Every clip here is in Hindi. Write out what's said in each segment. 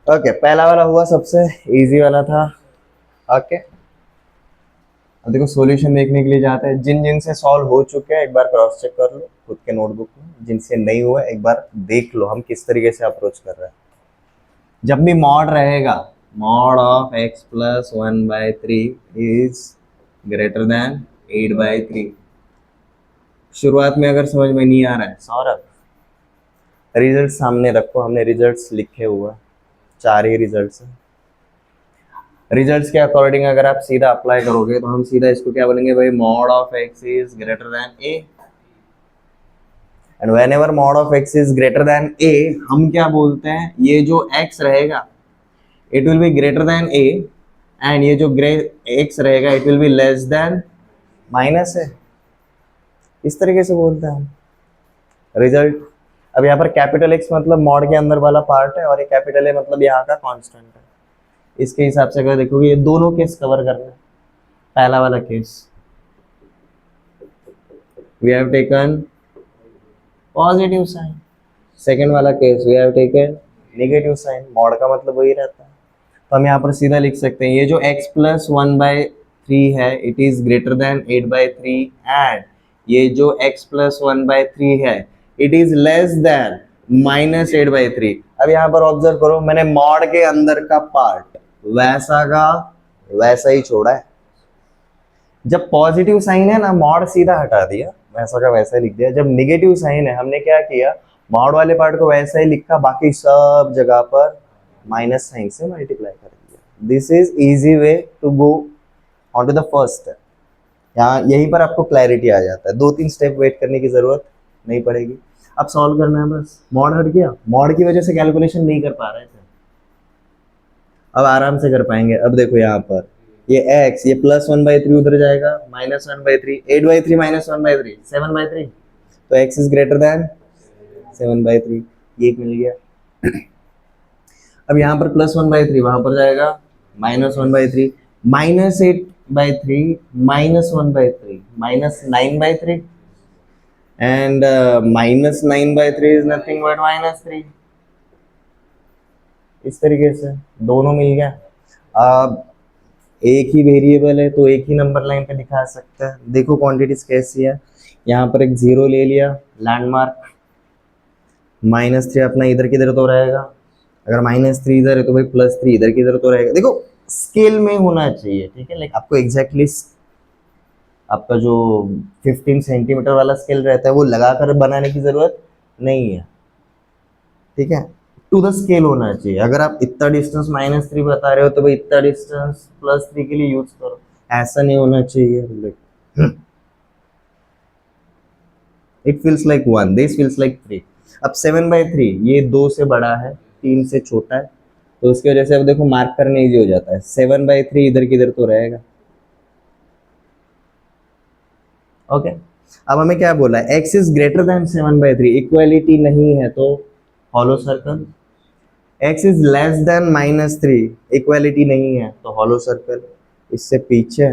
ओके, पहला वाला हुआ सबसे इजी वाला था। ओके, अब देखो सॉल्यूशन देखने के लिए जाते हैं। जिन जिन से सॉल्व हो चुके हैं एक बार क्रॉस चेक कर लो खुद के नोटबुक में, जिनसे नहीं हुआ एक बार देख लो हम किस तरीके से अप्रोच कर रहे हैं। जब भी मॉड रहेगा, mod of x plus 1/3 is greater then 8/3। शुरुआत में अगर समझ में नहीं आ रहा है सौरभ, रिजल्ट सामने रखो, हमने रिजल्ट्स लिखे हुआ, 4 ही रिजल्ट्स हैं। रिजल्ट्स के अकॉर्डिंग अगर आप सीधा अप्लाई करोगे तो हम सीधा इसको क्या बोलेंगे भाई, mod of x is greater than a, and whenever mod of x is greater than a, हम क्या बोलते हैं, ये जो एक्स रहेगा it will be greater than a, and ये जो एक्स रहेगा it will be less than minus a. इस तरीके से बोलते हैं हम रिजल्ट। अब यहाँ पर कैपिटल एक्स मतलब मॉड के अंदर वाला पार्ट है, और ये कैपिटल ए मतलब यहाँ का कांस्टेंट है। इसके हिसाब से अगर देखोगे ये दोनों केस कवर करना है। पहला वाला case we have taken positive sign, second वाला case we have taken negative sign. Mod का मतलब वही रहता है, तो हम यहाँ पर सीधा लिख सकते हैं ये जो x प्लस 1/3 है it is greater then 8/3, and ये जो x प्लस 1/3 है इट इज लेस देन -8/3। अब यहाँ पर ऑब्जर्व करो, मैंने मॉड के अंदर का पार्ट वैसा का वैसा ही छोड़ा है। जब पॉजिटिव साइन है ना, मॉड सीधा हटा दिया, वैसा का वैसा ही लिख दिया। जब निगेटिव साइन है हमने क्या किया, मॉड वाले पार्ट को वैसा ही लिखा, बाकी सब जगह पर माइनस साइन से मल्टीप्लाई कर दिया। This is easy way to go on to the first step. यहाँ यहीं पर आपको क्लैरिटी आ जाता है, 2-3 स्टेप वेट करने की जरूरत नहीं पड़ेगी। अब सॉल्व करना है बस। मॉड हट गया, मॉड की वजह से कैलकुलेशन नहीं कर पा रहे थे, अब आराम से कर पाएंगे। अब देखो यहाँ पर ये x, ये प्लस 1/3 उधर जाएगा, -1/3, 8/3 -1/3 7/3, तो x इज ग्रेटर देन 7/3, ये एक मिल गया। अब यहाँ पर +1/3 वहां पर जाएगा, -1/3, -8/3 -1/3 -9/3, एंड -9/3 इज नथिंग बट -3। इस तरीके से दोनों मिल गया। अब एक ही वेरिएबल है तो एक ही नंबर लाइन पे दिखा सकते हैं। देखो क्वांटिटीज कैसी है, यहाँ पर एक 0 ले लिया लैंडमार्क, -3 अपना इधर किधर तो रहेगा, अगर -3 इधर है तो भाई +3 इधर किधर तो रहेगा। देखो स्केल में होना चाहिए, ठीक है, लाइक आपको एग्जैक्टली आपका जो 15 सेंटीमीटर वाला स्केल रहता है वो लगाकर बनाने की जरूरत नहीं है, ठीक है, टू द स्केल होना चाहिए। अगर आप इतना डिस्टेंस -3 बता रहे हो तो भाई इतना डिस्टेंस +3 के लिए यूज करो, ऐसा नहीं होना चाहिए। It feels like 1, this feels like 3। अब 7/3 ये 2 से बड़ा है, 3 से छोटा है, तो उसकी वजह से अब देखो मार्क करने इजी हो जाता है। 7/3 इधर किधर तो रहेगा। ओके, अब हमें क्या बोला है, x is greater then 7/3, equality नहीं है तो hollow circle. x is less then -3, equality नहीं है तो हॉलो सर्कल। इससे पीछे,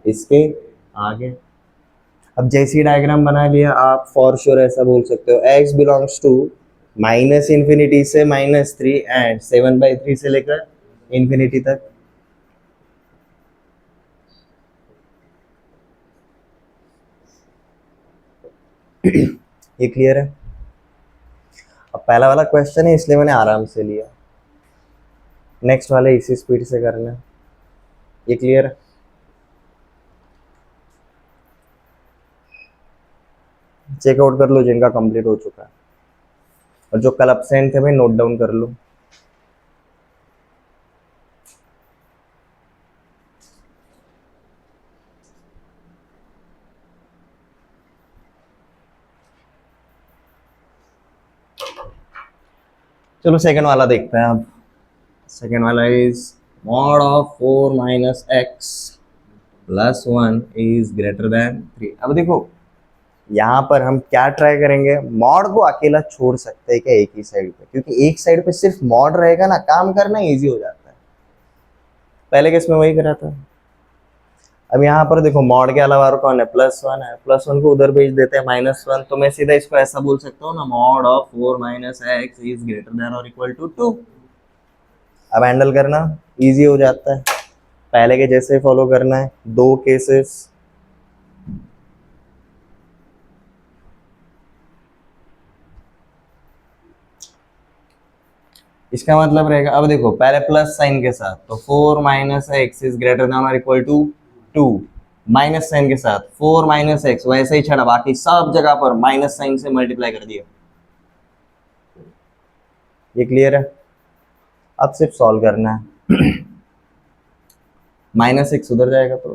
इसके आगे। अब जैसी डायग्राम बना लिया आप फॉर श्योर ऐसा बोल सकते हो, x बिलोंग्स टू -∞ से -3 एंड 7/3 से लेकर इंफिनिटी तक। ये क्लियर है। अब पहला वाला क्वेश्चन है इसलिए मैंने आराम से लिया, नेक्स्ट वाले इसी स्पीड से करना है। ये क्लियर है। चेकआउट कर लो जिनका कंप्लीट हो चुका है, और जो कल एब्सेंट थे भाई नोट डाउन कर लो। चलो सेकंड वाला देखते हैं अब। सेकंड वाला is mod of 4 - x + 1 is greater then 3। अब देखो यहाँ पर हम क्या ट्राई करेंगे, मॉड को अकेला छोड़ सकते हैं क्या एक ही साइड पे, क्योंकि एक साइड पे सिर्फ मॉड रहेगा ना, काम करना इजी हो जाता है। पहले केस में वही करा था। अब यहाँ पर देखो मॉड के अलावा और कौन है, +1 है, +1 को उधर भेज देते हैं -1, तो मैं सीधा इसको ऐसा बोल सकता हूँ ना, mod of 4 - x is greater than और इक्वल टू 2। अब हैंडल करना इजी हो जाता है, पहले के जैसे फॉलो करना है, दो केसेस। इसका मतलब रहेगा, अब देखो पहले प्लस साइन के साथ, तो 4 minus x is greater than और इक्वल टू 2। माइनस साइन के साथ 4 माइनस एक्स वैसे ही छड़ा, बाकी सब जगह पर माइनस साइन से मल्टीप्लाई कर दिया। ये क्लियर है? अब सिर्फ सॉल्व करना है। माइनस एक्स उधर जाएगा तो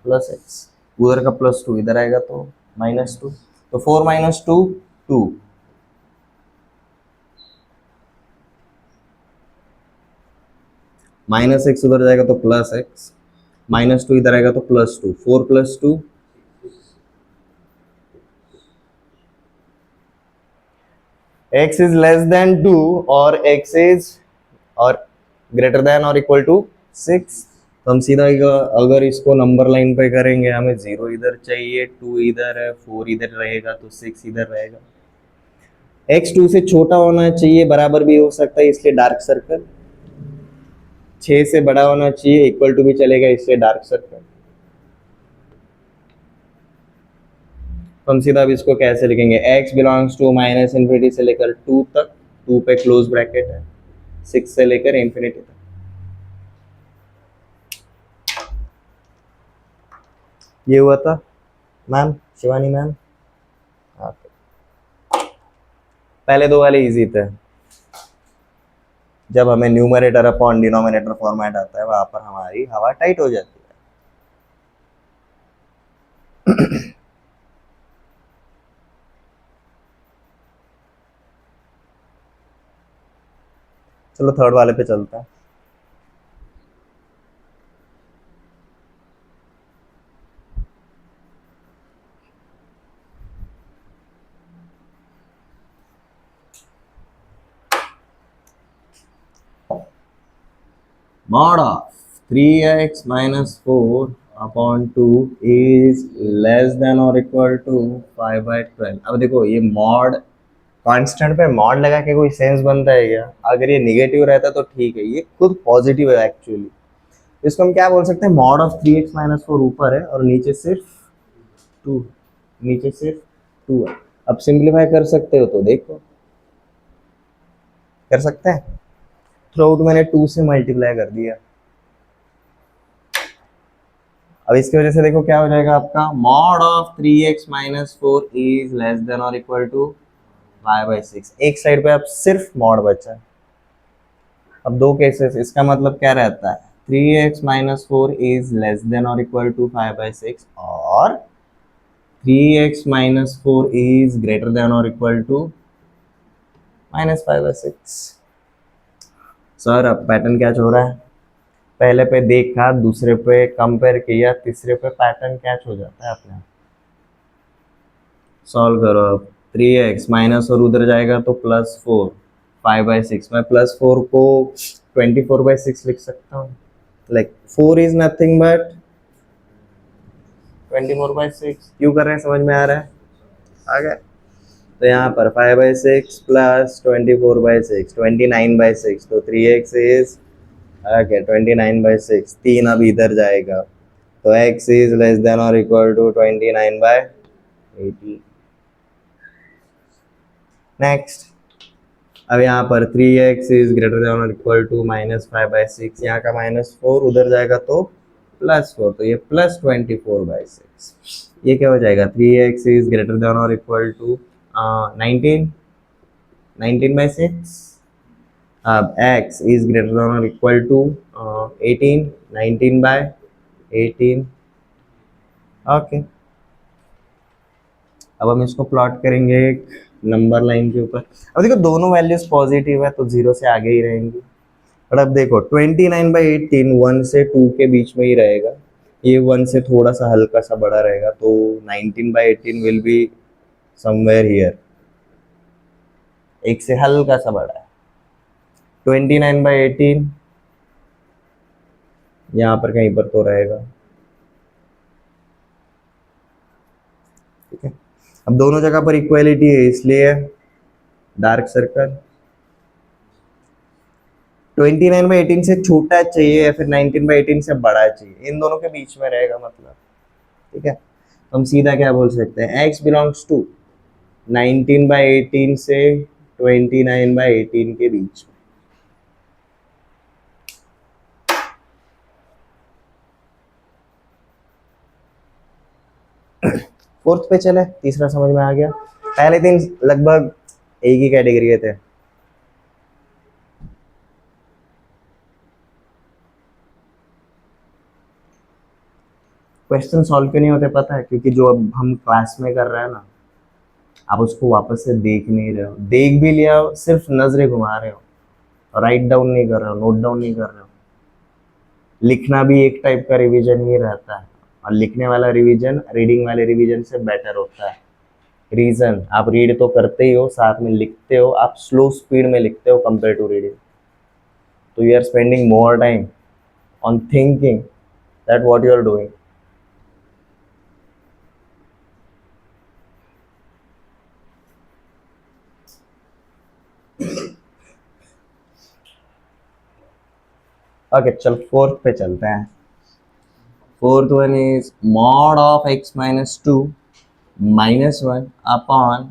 प्लस एक्स, उधर का प्लस 2 इधर आएगा तो -2, तो 4 माइनस 2 2, माइनस एक्स उधर जाएगा तो प्लस एक्स, -2 इधर आएगा तो +2, 4 + 2 x इज लेस देन 2 और x इज और ग्रेटर देन और इक्वल टू 6। तो हम सीधा अगर इसको नंबर लाइन पे करेंगे, हमें 0 इधर चाहिए, 2 इधर है, 4 इधर रहेगा तो 6 इधर रहेगा। x 2 से छोटा होना चाहिए, बराबर भी हो सकता है इसलिए डार्क सर्कल, 6 से बड़ा होना चाहिए, इक्वल टू भी चलेगा इसलिए डार्क सर्कल। तो हम सीधा अब इसको कैसे लिखेंगे, x बिलोंग्स टू -∞ से लेकर 2 तक, 2 पे क्लोज ब्रैकेट है, 6 से लेकर इंफिनिटी तक। ये हुआ था मैम, शिवानी मैम। पहले दो वाले इजी थे, जब हमें न्यूमरेटर अपॉन डिनोमिनेटर फॉर्मेट आता है वहां पर हमारी हवा टाइट हो जाती है। चलो थर्ड वाले पे चलते हैं। mod of 3x minus 4 upon 2 is less than और इक्वल टू 5/12। अब देखो ये मॉड कांस्टेंट पे मॉड लगा के कोई सेंस बनता है क्या? अगर ये निगेटिव रहता तो ठीक है, ये खुद पॉजिटिव है एक्चुअली। इसको हम क्या बोल सकते हैं, मॉड ऑफ 3x माइनस 4 ऊपर है और नीचे सिर्फ 2, नीचे सिर्फ 2 है। अब सिंप्लीफाई कर सकते हो तो देखो, कर सकते हैं। थ्रू आउट मैंने 2 से मल्टीप्लाई कर दिया। अब इसकी वजह से देखो क्या हो जाएगा आपका, mod of 3x minus 4 is less than और इक्वल टू 5/6। एक साइड पे अब सिर्फ मॉड बचा है। अब दो केसेस, इसका मतलब क्या रहता है, 3x minus 4 is less than और इक्वल टू 5/6 और 3x minus 4 is greater than और इक्वल टू -5/6। सर अब पैटर्न क्या हो रहा है, पहले पे देखा, दूसरे पे कंपेयर किया, तीसरे पे पैटर्न कैच हो जाता है अपने आप। सॉल्व करो अब, 3x माइनस और उधर जाएगा तो +4, 5/6। मैं +4 को 24/6 लिख सकता हूँ, लाइक 4 इज नथिंग बट 24/6। क्यों कर रहे हैं, समझ में आ रहा है? आ गया। तो यहाँ पर 5/6 प्लस 24/6, 29/6, तो 3x इज ओके 29/6। 3 अब इधर जाएगा तो x इज लेस देन और इक्वल टू 29/18। नेक्स्ट, अब यहाँ पर 3x इज ग्रेटर देन और इक्वल टू -5/6, यहाँ का -4 उधर जाएगा तो +4, तो ये +24/6। ये क्या हो जाएगा, 3x इज ग्रेटर देन और इक्वल टू 19/6। अब x इज ग्रेटर देन और इक्वल टू 18, 19/18। ओके, अब हम इसको प्लॉट करेंगे एक नंबर लाइन के ऊपर। अब देखो दोनों वैल्यूज पॉजिटिव है तो 0 से आगे ही रहेंगी। और अब देखो 29/18 1 से 2 के बीच में ही रहेगा, ये 1 से थोड़ा सा हल्का सा बड़ा रहेगा, तो 19/18 विल बी समवेयर हियर, एक से हल्का सा बड़ा है। 29/18 यहाँ पर कहीं पर तो रहेगा, ठीक है। अब दोनों जगह पर इक्वलिटी है इसलिए डार्क सर्कल। 29/18 से छोटा चाहिए या फिर 19/18 से बड़ा चाहिए, इन दोनों के बीच में रहेगा मतलब, ठीक है। तो हम सीधा क्या बोल सकते हैं, x बिलोंग्स टू 19/18 से 29/18 के बीच में। फोर्थ पे चले, तीसरा समझ में आ गया। पहले दिन लगभग एक ही कैटेगरी के थे। क्वेश्चन सॉल्व क्यों नहीं होते पता है, क्योंकि जो अब हम क्लास में कर रहे हैं ना, आप उसको वापस से देख नहीं रहे हो, देख भी लिया सिर्फ नजरें घुमा रहे हो, राइट डाउन नहीं कर रहे हो, नोट डाउन नहीं कर रहे हो। लिखना भी एक टाइप का रिवीजन ही रहता है, और लिखने वाला रिवीजन रीडिंग वाले रिवीजन से बेटर होता है। रीजन, आप रीड तो करते ही हो, साथ में लिखते हो, आप स्लो स्पीड में लिखते हो कंपेयर टू रीडिंग, तो you are spending more time on thinking that what you are doing. Okay चल फोर्थ पे चलते हैं। Fourth one is mod of x minus two minus one upon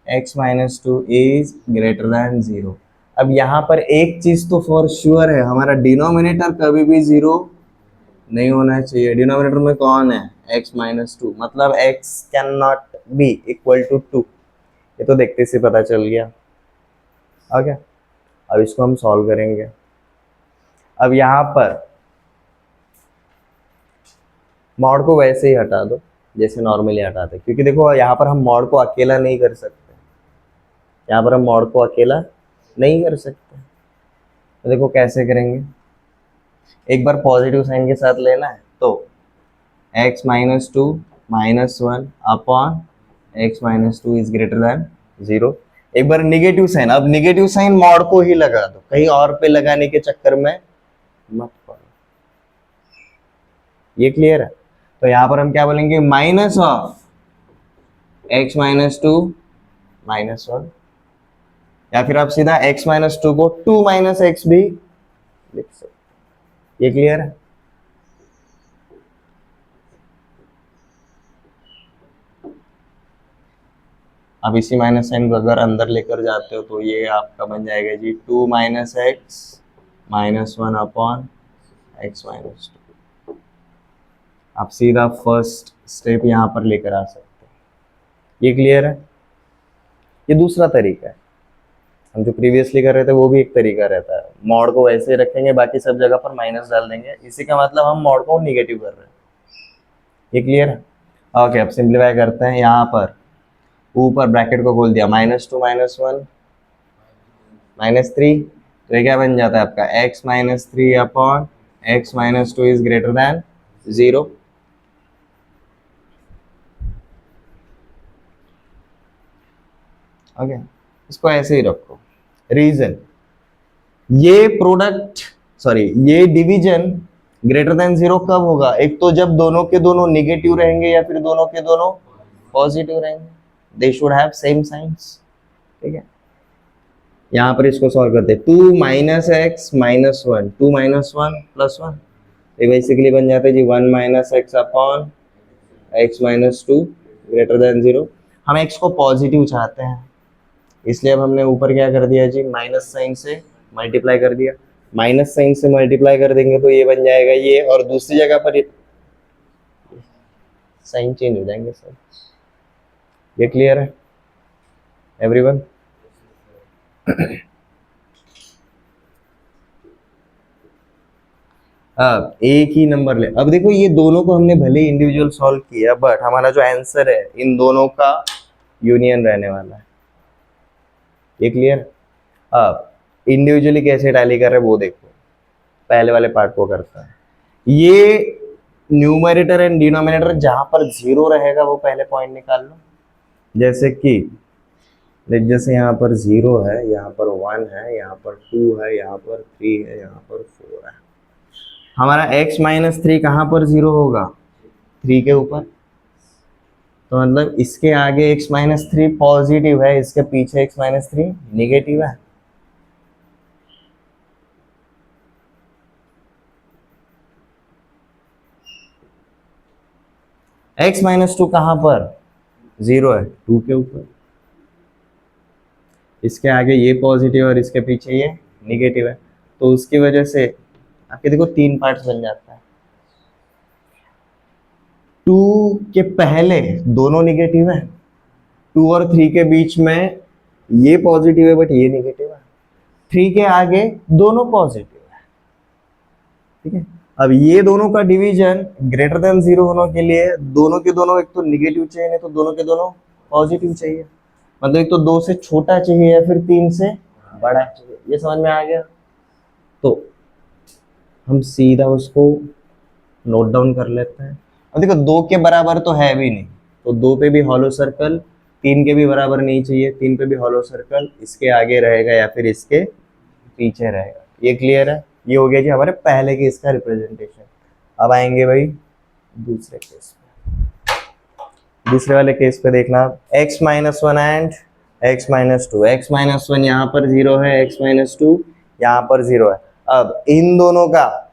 x minus two is greater than zero. अब यहाँ पर एक चीज तो फॉर श्योर है, हमारा डिनोमिनेटर कभी भी जीरो नहीं होना चाहिए। डिनोमिनेटर में कौन है, x माइनस टू, मतलब x can not be equal to two, ये तो देखते से पता चल गया। ओके अब इसको हम सॉल्व करेंगे। अब यहाँ पर मॉड को वैसे ही हटा दो जैसे नॉर्मली हटाते, क्योंकि देखो यहाँ पर हम मॉड को अकेला नहीं कर सकते, यहाँ पर हम मॉड को अकेला नहीं कर सकते। तो देखो कैसे करेंगे, एक बार पॉजिटिव साइन के साथ लेना है, तो x minus two minus one upon x minus two is greater than zero. एक बार निगेटिव साइन, अब निगेटिव साइन मॉड को ही लगा दो, कहीं और पे लगाने के चक्कर में मत पड़ो। ये क्लियर है। तो यहाँ पर हम क्या बोलेंगे, minus of x minus two minus one, या फिर आप सीधा x माइनस टू को टू माइनस एक्स भी लिख सकते। ये क्लियर है। अब इसी माइनस साइन को अगर अंदर लेकर जाते हो तो ये आपका बन जाएगा जी two minus x minus one upon x minus two. आप सीधा फर्स्ट स्टेप यहाँ पर लेकर आ सकते हो। ये क्लियर है। ये दूसरा तरीका है, हम जो प्रीवियसली कर रहे थे वो भी एक तरीका रहता है, मॉड को वैसे रखेंगे, बाकी सब जगह पर माइनस डाल देंगे, इसी का मतलब हम मॉड को निगेटिव कर रहे हैं। ये क्लियर है। ओके अब सिंप्लीफाई करते हैं। यहाँ पर ऊपर ब्रैकेट को खोल दिया, minus two minus one minus three, तो ये क्या बन जाता है आपका x minus three upon x minus two is greater than zero. Okay इसको ऐसे ही रखो। रीजन, ये प्रोडक्ट सॉरी ये डिवीजन ग्रेटर देन जीरो कब होगा, एक तो जब दोनों के दोनों निगेटिव रहेंगे या फिर दोनों के दोनों पॉजिटिव रहेंगे, they should have same signs. ठीक है यहाँ पर इसको सॉल्व करते हैं, two minus x minus one, two minus one plus one, ये बेसिकली बन जाता है जी one minus x upon x minus two greater than zero. हम एक्स को पॉजिटिव चाहते हैं, इसलिए अब हमने ऊपर क्या कर दिया जी, माइनस साइन से मल्टीप्लाई कर दिया। माइनस साइन से मल्टीप्लाई कर देंगे तो ये बन जाएगा ये, और दूसरी जगह पर साइन चेंज हो जाएंगे सर। ये क्लियर है एवरीवन। अब एक ही नंबर ले, अब देखो ये दोनों को हमने भले इंडिविजुअल सॉल्व किया, बट हमारा जो आंसर है इन दोनों का यूनियन रहने वाला है। ये क्लियर। अब इंडिविजुअली कैसे टैली कर रहे हैं वो देखो, पहले वाले पार्ट को करता है। ये न्यूमरेटर एंड डिनोमिनेटर जहां पर जीरो रहेगा वो पहले पॉइंट निकाल लो, जैसे कि जैसे यहाँ पर जीरो है, यहाँ पर वन है, यहाँ पर टू है, यहाँ पर थ्री है, यहाँ पर फोर है। हमारा x माइनस थ्री कहाँ पर जीरो होगा, थ्री के ऊपर, तो मतलब इसके आगे x माइनस थ्री पॉजिटिव है, इसके पीछे x माइनस थ्री निगेटिव है। x माइनस टू कहाँ पर, 0 है 2 के ऊपर, इसके आगे ये पॉजिटिव और इसके पीछे ये निगेटिव है, तो उसकी वजह से आपके देखो 3 पार्ट्स बन जाता है। 2 के पहले दोनों निगेटिव है, 2 और 3 के बीच में ये पॉजिटिव है बट ये निगेटिव है, 3 के आगे दोनों पॉजिटिव है, ठीक है। अब ये दोनों का डिवीजन ग्रेटर देन 0 होने के लिए दोनों के दोनों एक तो निगेटिव चाहिए, नहीं तो दोनों के दोनों पॉजिटिव चाहिए, मतलब एक तो 2 से छोटा चाहिए या फिर 3 से बड़ा चाहिए। ये समझ में आ गया? तो हम सीधा उसको नोट डाउन कर लेते हैं। अब देखो 2 के बराबर तो है भी नहीं, तो 2 पे भी हॉलो सर्कल, 3 के भी बराबर नहीं चाहिए, 3 पे भी हॉलो सर्कल, इसके आगे रहेगा या फिर इसके पीछे रहेगा। ये क्लियर है? ये हो गया जी हमारे पहले केस का रिप्रेजेंटेशन। अब आएंगे भाई दूसरे केस पे। दूसरे वाले केस पे देखना, x minus one and x minus two. X minus one यहाँ पर 0 है, x माइनस टू यहाँ पर 0 है। अब इन दोनों का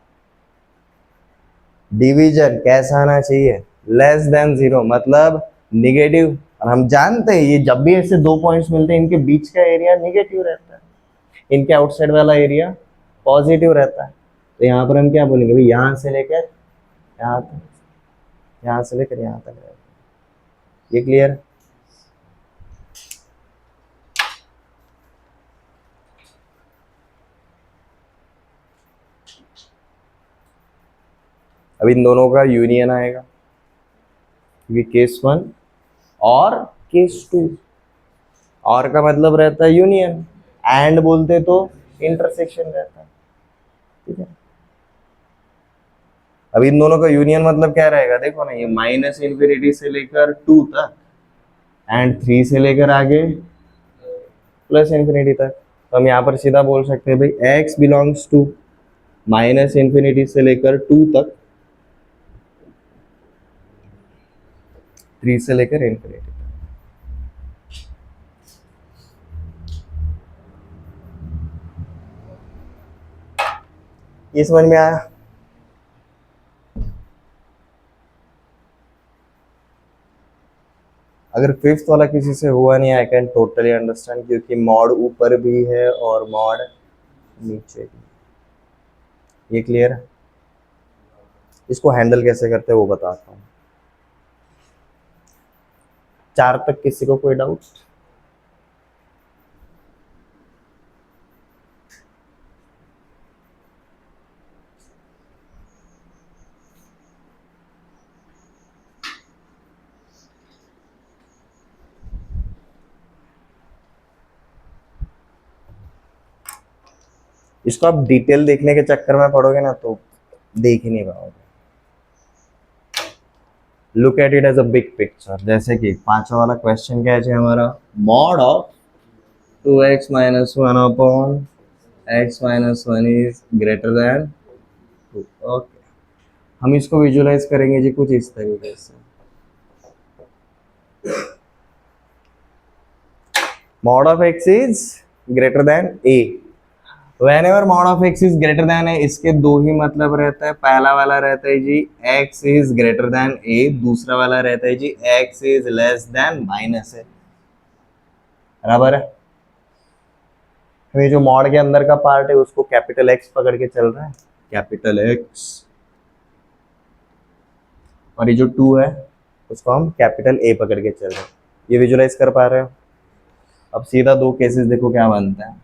डिवीजन कैसा आना चाहिए, लेस देन 0, मतलब निगेटिव। और हम जानते हैं ये जब भी ऐसे दो पॉइंट्स मिलते हैं इनके बीच का एरिया निगेटिव रहता है, इनके आउटसाइड वाला एरिया पॉजिटिव रहता है। तो यहाँ पर हम क्या बोलेंगे भाई, यहाँ से लेकर यहाँ तक, यहाँ से लेकर यहाँ तक रहता है। ये क्लियर है? अब इन दोनों का यूनियन आएगा, क्योंकि केस 1 और केस 2, और का मतलब रहता है यूनियन, एंड बोलते तो इंटरसेक्शन रहता है, ठीक है। अब इन दोनों का यूनियन मतलब क्या रहेगा, देखो ना, ये माइनस इन्फिनिटी से लेकर 2 तक एंड 3 से लेकर आगे प्लस इन्फिनिटी तक। तो हम यहाँ पर सीधा बोल सकते हैं भाई x belongs to minus infinity से लेकर 2 तक, 3 से लेकर इन्फिनिटी तक। ये समझ में आया? अगर फिफ्थ वाला किसी से हुआ नहीं, आई कैन टोटली अंडरस्टैंड, क्योंकि मॉड ऊपर भी है और मॉड नीचे भी। ये क्लियर है? इसको हैंडल कैसे करते हैं वो बताता हूँ। 4 तक किसी को कोई डाउट? इसको आप डिटेल देखने के चक्कर में पढ़ोगे ना तो देख ही नहीं पाओगे। Look at it as a big picture. जैसे कि 5वां वाला क्वेश्चन क्या है हमारा, mod of 2x minus one upon x minus one is greater than 2। Okay, हम इसको विजुलाइज करेंगे जी कुछ इस तरीके से। Mod of x is greater than a। Whenever mod of x is greater than a, इसके दो ही मतलब रहता है। पहला वाला रहता है जी x is greater than a, दूसरा वाला रहता है जी x is less than minus a। बराबर है? ये जो मॉड के अंदर का पार्ट है उसको कैपिटल X पकड़ के चल रहा है, कैपिटल X, और ये जो 2 है उसको हम कैपिटल A पकड़ के चल रहे हैं। ये विजुलाइज कर पा रहे हो? अब सीधा दो केसेस देखो क्या बनता है।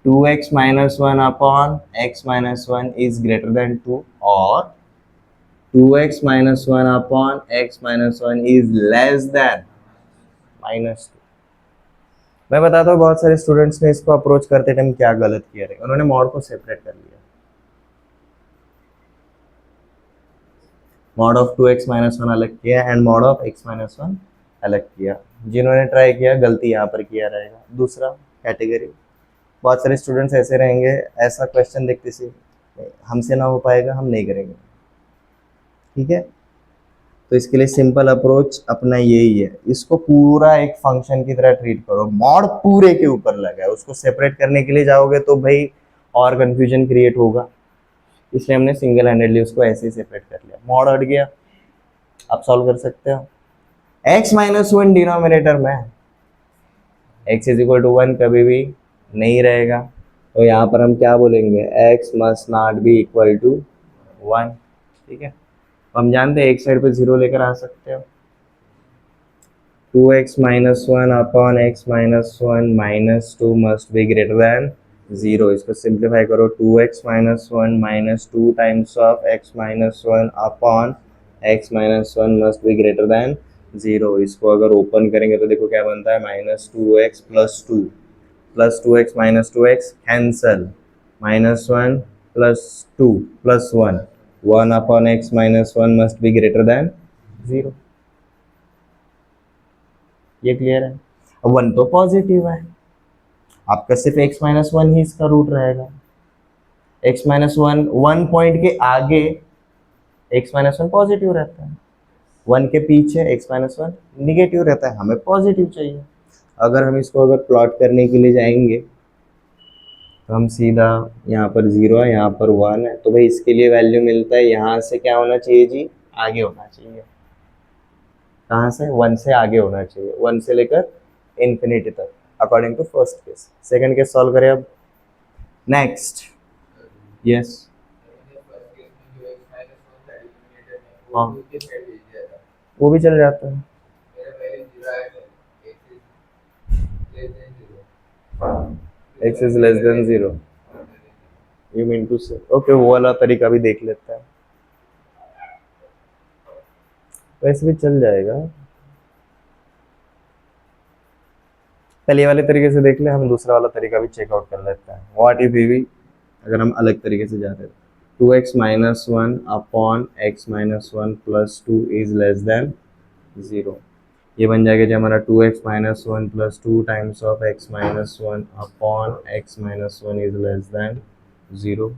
2x minus one upon x minus one is greater than 2, और 2x minus one upon x minus one is less than minus 2। मैं बताता हूँ बहुत सारे स्टूडेंट्स ने इसको अप्रोच करते टाइम क्या गलत किया है, उन्होंने मॉड को सेपरेट कर लिया। Mod of 2x minus one अलग किया and mod of x minus one अलग किया। जिन्होंने ट्राई किया गलती यहाँ पर किया रहेगा। दूसरा कैटेगरी, बहुत सारे स्टूडेंट्स ऐसे रहेंगे, ऐसा क्वेश्चन देखते से हमसे ना हो पाएगा, हम नहीं करेंगे, ठीक है। तो इसके लिए सिंपल अप्रोच अपना यही है, इसको पूरा एक फंक्शन की तरह ट्रीट करो। मॉड पूरे के ऊपर लगा है, उसको सेपरेट करने के लिए जाओगे तो भाई और कंफ्यूजन क्रिएट होगा, इसलिए हमने सिंगल हैंडेडली उसको ऐसे ही सेपरेट कर लिया। मॉड हट गया, आप सॉल्व कर सकते हो। x माइनस वन डिनोमिनेटर में, x is equal to one कभी भी नहीं रहेगा, तो यहाँ पर हम क्या बोलेंगे, x must not be equal to one. ठीक है, तो हम जानते हैं एक साइड पे जीरो लेकर आ सकते हो। 2x minus one upon x minus one minus two must be greater than zero. इसको सिंप्लीफाई करो, 2x minus one minus two times of x minus one upon x minus one must be greater than zero. इसको अगर ओपन करेंगे तो देखो क्या बनता है, minus two x plus to x minus two x cancel, minus one plus two plus one, one upon x minus one must be greater than zero. ये क्लियर है। अब वन तो पॉजिटिव है, आपका सिर्फ x माइनस वन ही इसका रूट रहेगा। x minus one, one point के आगे x माइनस वन पॉजिटिव रहता है, वन के पीछे x माइनस वन निगेटिव रहता है, हमें पॉजिटिव चाहिए। अगर हम इसको अगर प्लॉट करने के लिए जाएंगे तो हम सीधा, यहाँ पर जीरो है, यहाँ पर वन है, तो भाई इसके लिए वैल्यू मिलता है, यहाँ से क्या होना चाहिए जी, आगे होना चाहिए। कहाँ से, वन से आगे होना चाहिए, वन से लेकर इन्फिनिटी तक, according to first case. Second case solve करें अब। नेक्स्ट, यस, हाँ वो भी चल जाता है। X is less than zero, you mean to say, okay, वो वाला तरीका भी देख लेते हैं, वैसे भी चल जाएगा। पहले ये वाले तरीके से देख ले, हम दूसरा वाला तरीका भी चेकआउट कर लेते हैं। व्हाट इफ भी अगर हम अलग तरीके से जाते हैं, two x minus one upon x minus one plus two is less than zero. ये बन जाएगा जो हमारा two x minus one plus two times of x minus one upon x minus one is less than zero.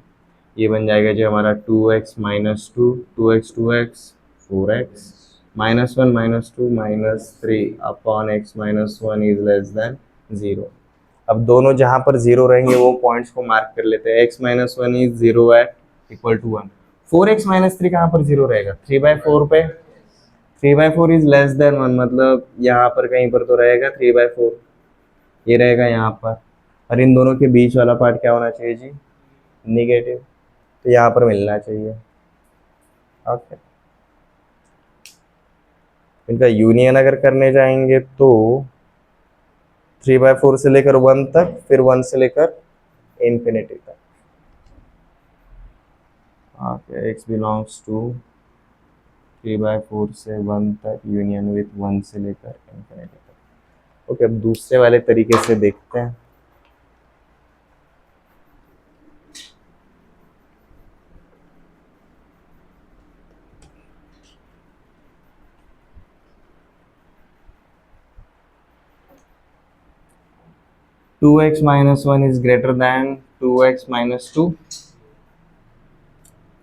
ये बन जाएगा जो हमारा two x minus two x four x minus two minus three upon x minus one is less than zero. अब दोनों जहाँ पर जीरो रहेंगे वो पॉइंट्स को मार्क कर लेते हैं। X minus one is zero at equal to one. Four x minus three कहाँ पर जीरो रहेगा, थ्री बाई फोर पे, three by four is less than one, मतलब यहाँ पर कहीं पर तो रहेगा थ्री बाई फोर, ये रहेगा यहाँ पर, और इन दोनों के बीच वाला पार्ट क्या होना चाहिए जी, निगेटिव, तो यहाँ पर मिलना चाहिए। ओके, इनका यूनियन अगर करने जाएंगे तो थ्री बाई फोर से लेकर वन तक, फिर वन से लेकर इन्फिनिटी तक। Okay, x belongs to three by four से वन तक, यूनियन विथ वन से लेकर इन्फिनिटी तक। ओके, अब दूसरे वाले तरीके से देखते हैं। Two x minus one is greater than two x minus two,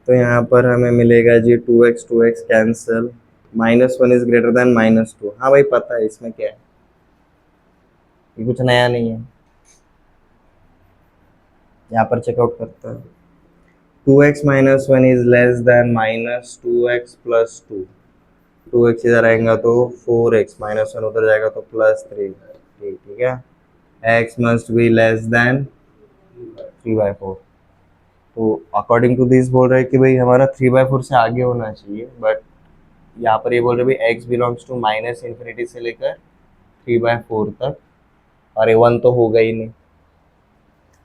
तो यहाँ पर हमें मिलेगा जी two x cancel, minus one is greater than minus two. हाँ भाई पता है इसमें क्या है, ये कुछ नया नहीं है, यहाँ पर चेकआउट करते हैं। Two x minus one is less than minus two x plus two, two x इधर आएगा तो फोर एक्स, माइनस वन उधर जाएगा तो प्लस थ्री, ठीक है। X must be less than three by four, तो अकॉर्डिंग टू दिस बोल रहे हैं कि भाई हमारा थ्री बाई फोर से आगे होना चाहिए, बट यहाँ पर ये बोल रहे भाई x belongs to minus infinity से लेकर थ्री बाई फोर तक, और ये वन तो होगा ही नहीं।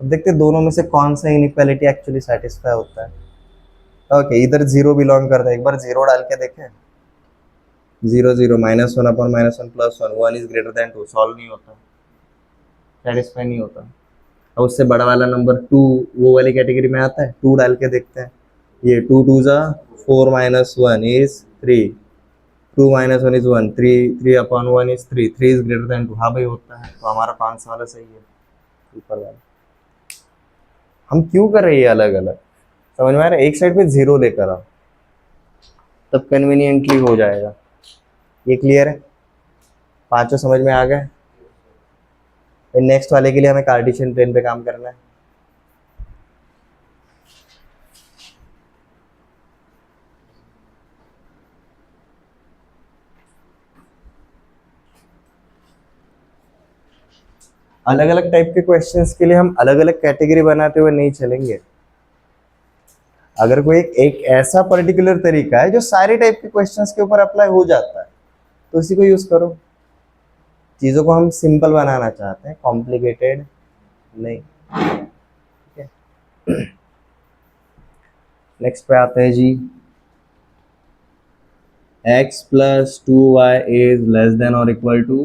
अब देखते हैं दोनों में से कौन सा इनइक्वालिटी एक्चुअली सेटिस्फाई होता है। ओके, इधर जीरो बिलोंग करता है, एक बार जीरो डाल के देखें, zero zero minus one upon minus one plus one, one is greater than two, solve नहीं होता, सेटिस्फाई नहीं होता। अब उससे बड़ा वाला नंबर टू वो वाली कैटेगरी में आता है, टू डाल के देखते हैं। ये टू टू जा four minus one is three, two minus one is one, three three upon one is three, three is greater than two, हाँ भाई होता है, तो हमारा 5 वाला सही है ऊपर वाला। हम क्यों कर रहे हैं अलग अलग, समझ में आ रहा है, एक साइड पे जीरो लेकर आओ तब कन्वीनियंटली हो जाएगा। ये क्लियर है, पांचों समझ में आ गए। नेक्स्ट वाले के लिए हमें कार्टेशियन प्लेन पे काम करना है। अलग अलग टाइप के क्वेश्चंस के लिए हम अलग अलग कैटेगरी बनाते हुए नहीं चलेंगे। अगर कोई एक ऐसा पर्टिकुलर तरीका है जो सारे टाइप के क्वेश्चंस के ऊपर अप्लाई हो जाता है तो उसी को यूज करो। चीजों को हम सिंपल बनाना चाहते हैं, कॉम्प्लिकेटेड नहीं। ठीक है, नेक्स्ट पे आते हैं जी। x plus 2y is less than or equal to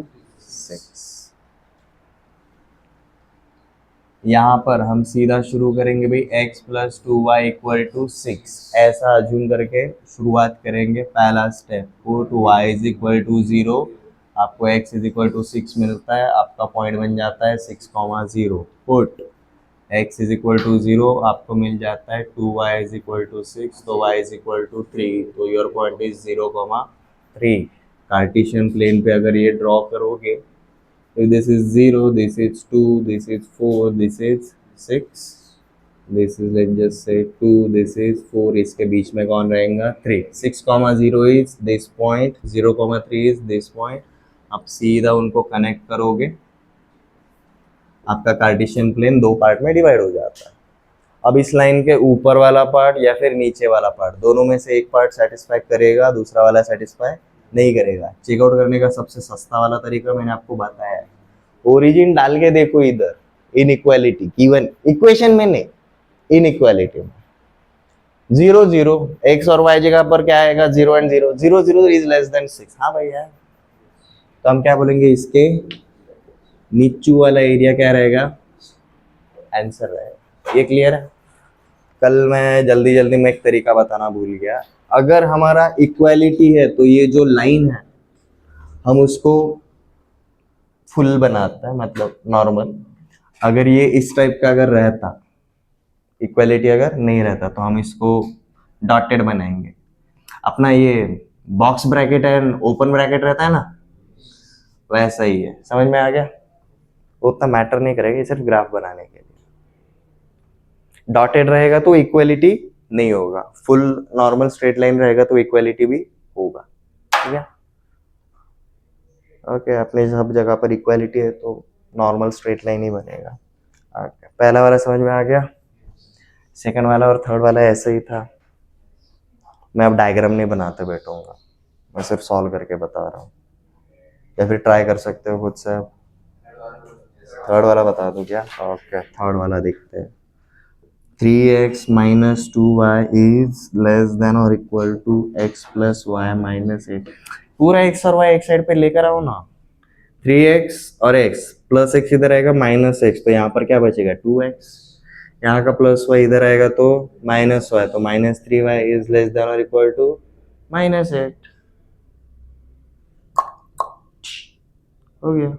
6। यहाँ पर हम सीधा शुरू करेंगे भाई, x plus 2y equal to 6 ऐसा अज्यूम करके शुरुआत करेंगे। पहला step, put y is equal to 0, आपको x is equal to 6 मिलता है, आपका पॉइंट बन जाता है 6,0। Put x is equal to 0, आपको मिल जाता है 2y is equal to 6, तो y is equal to 3, तो your point is 0,3। Cartesian plane पे अगर ये ड्रॉ करोगे तो this is 0, this is 2, this is 4, this is 6, this is let's just say 2, this is 4, इसके बीच में कौन रहेगा 3। 6,0 is this point, 0,3 is this point. आप सीधा उनको कनेक्ट करोगे, आपका कार्टेशियन प्लेन दो पार्ट में डिवाइड हो जाता है। अब इस लाइन के ऊपर वाला पार्ट या फिर नीचे वाला पार्ट, दोनों में से एक पार्ट सेटिस्फाई करेगा, दूसरा वाला सेटिस्फाई नहीं करेगा। चेकआउट करने का सबसे सस्ता वाला तरीका मैंने आपको बताया है। ओरिजिन डाल के देखो इधर, इनइक्वालिटी गिवन इक्वेशन में नहीं, इनइक्वालिटी में 0 0 एक्स और वाई जगह पर क्या आएगा 0 एंड 0, 0 0 इज लेस देन 6। हाँ भाई है, तो हम क्या बोलेंगे, इसके नीचू वाला एरिया क्या रहेगा, आंसर रहेगा। ये क्लियर है। कल मैं जल्दी जल्दी में एक तरीका बताना भूल गया। अगर हमारा इक्वालिटी है तो ये जो लाइन है हम उसको फुल बनाते हैं, मतलब नॉर्मल। अगर ये इस टाइप का अगर रहता, इक्वालिटी अगर नहीं रहता, तो हम इसको डॉटेड बनाएंगे। अपना ये box bracket and open bracket रहता है ना, वैसा ही है। समझ में आ गया? उतना मैटर नहीं करेगा, ये सिर्फ ग्राफ बनाने के लिए। डॉटेड रहेगा तो इक्वालिटी नहीं होगा, फुल नॉर्मल स्ट्रेट लाइन रहेगा तो इक्वालिटी भी होगा। ठीक है, ओके। अपने सब जगह पर इक्वालिटी है तो नॉर्मल स्ट्रेट लाइन ही बनेगा। ओके, पहला वाला समझ में आ गया। सेकंड वाला और थर्ड वाला ऐसे ही था। मैं अब डायग्राम नहीं बनाते बैठूंगा, मैं सिर्फ सॉल्व करके बता रहा हूँ, या फिर ट्राई कर सकते हो खुद से। थर्ड वाला बता दो क्या? ओके, थर्ड वाला देखते हैं। 3x minus 2y is less than or equal to x plus y minus 8। पूरा x और y एक साइड पे लेकर आओ ना। 3x और x प्लस x इधर आएगा माइनस x, तो यहाँ पर क्या बचेगा 2x। यहाँ का प्लस y इधर आएगा तो माइनस y, तो minus 3y is less than और इक्वल टू माइनस 8। हो गया।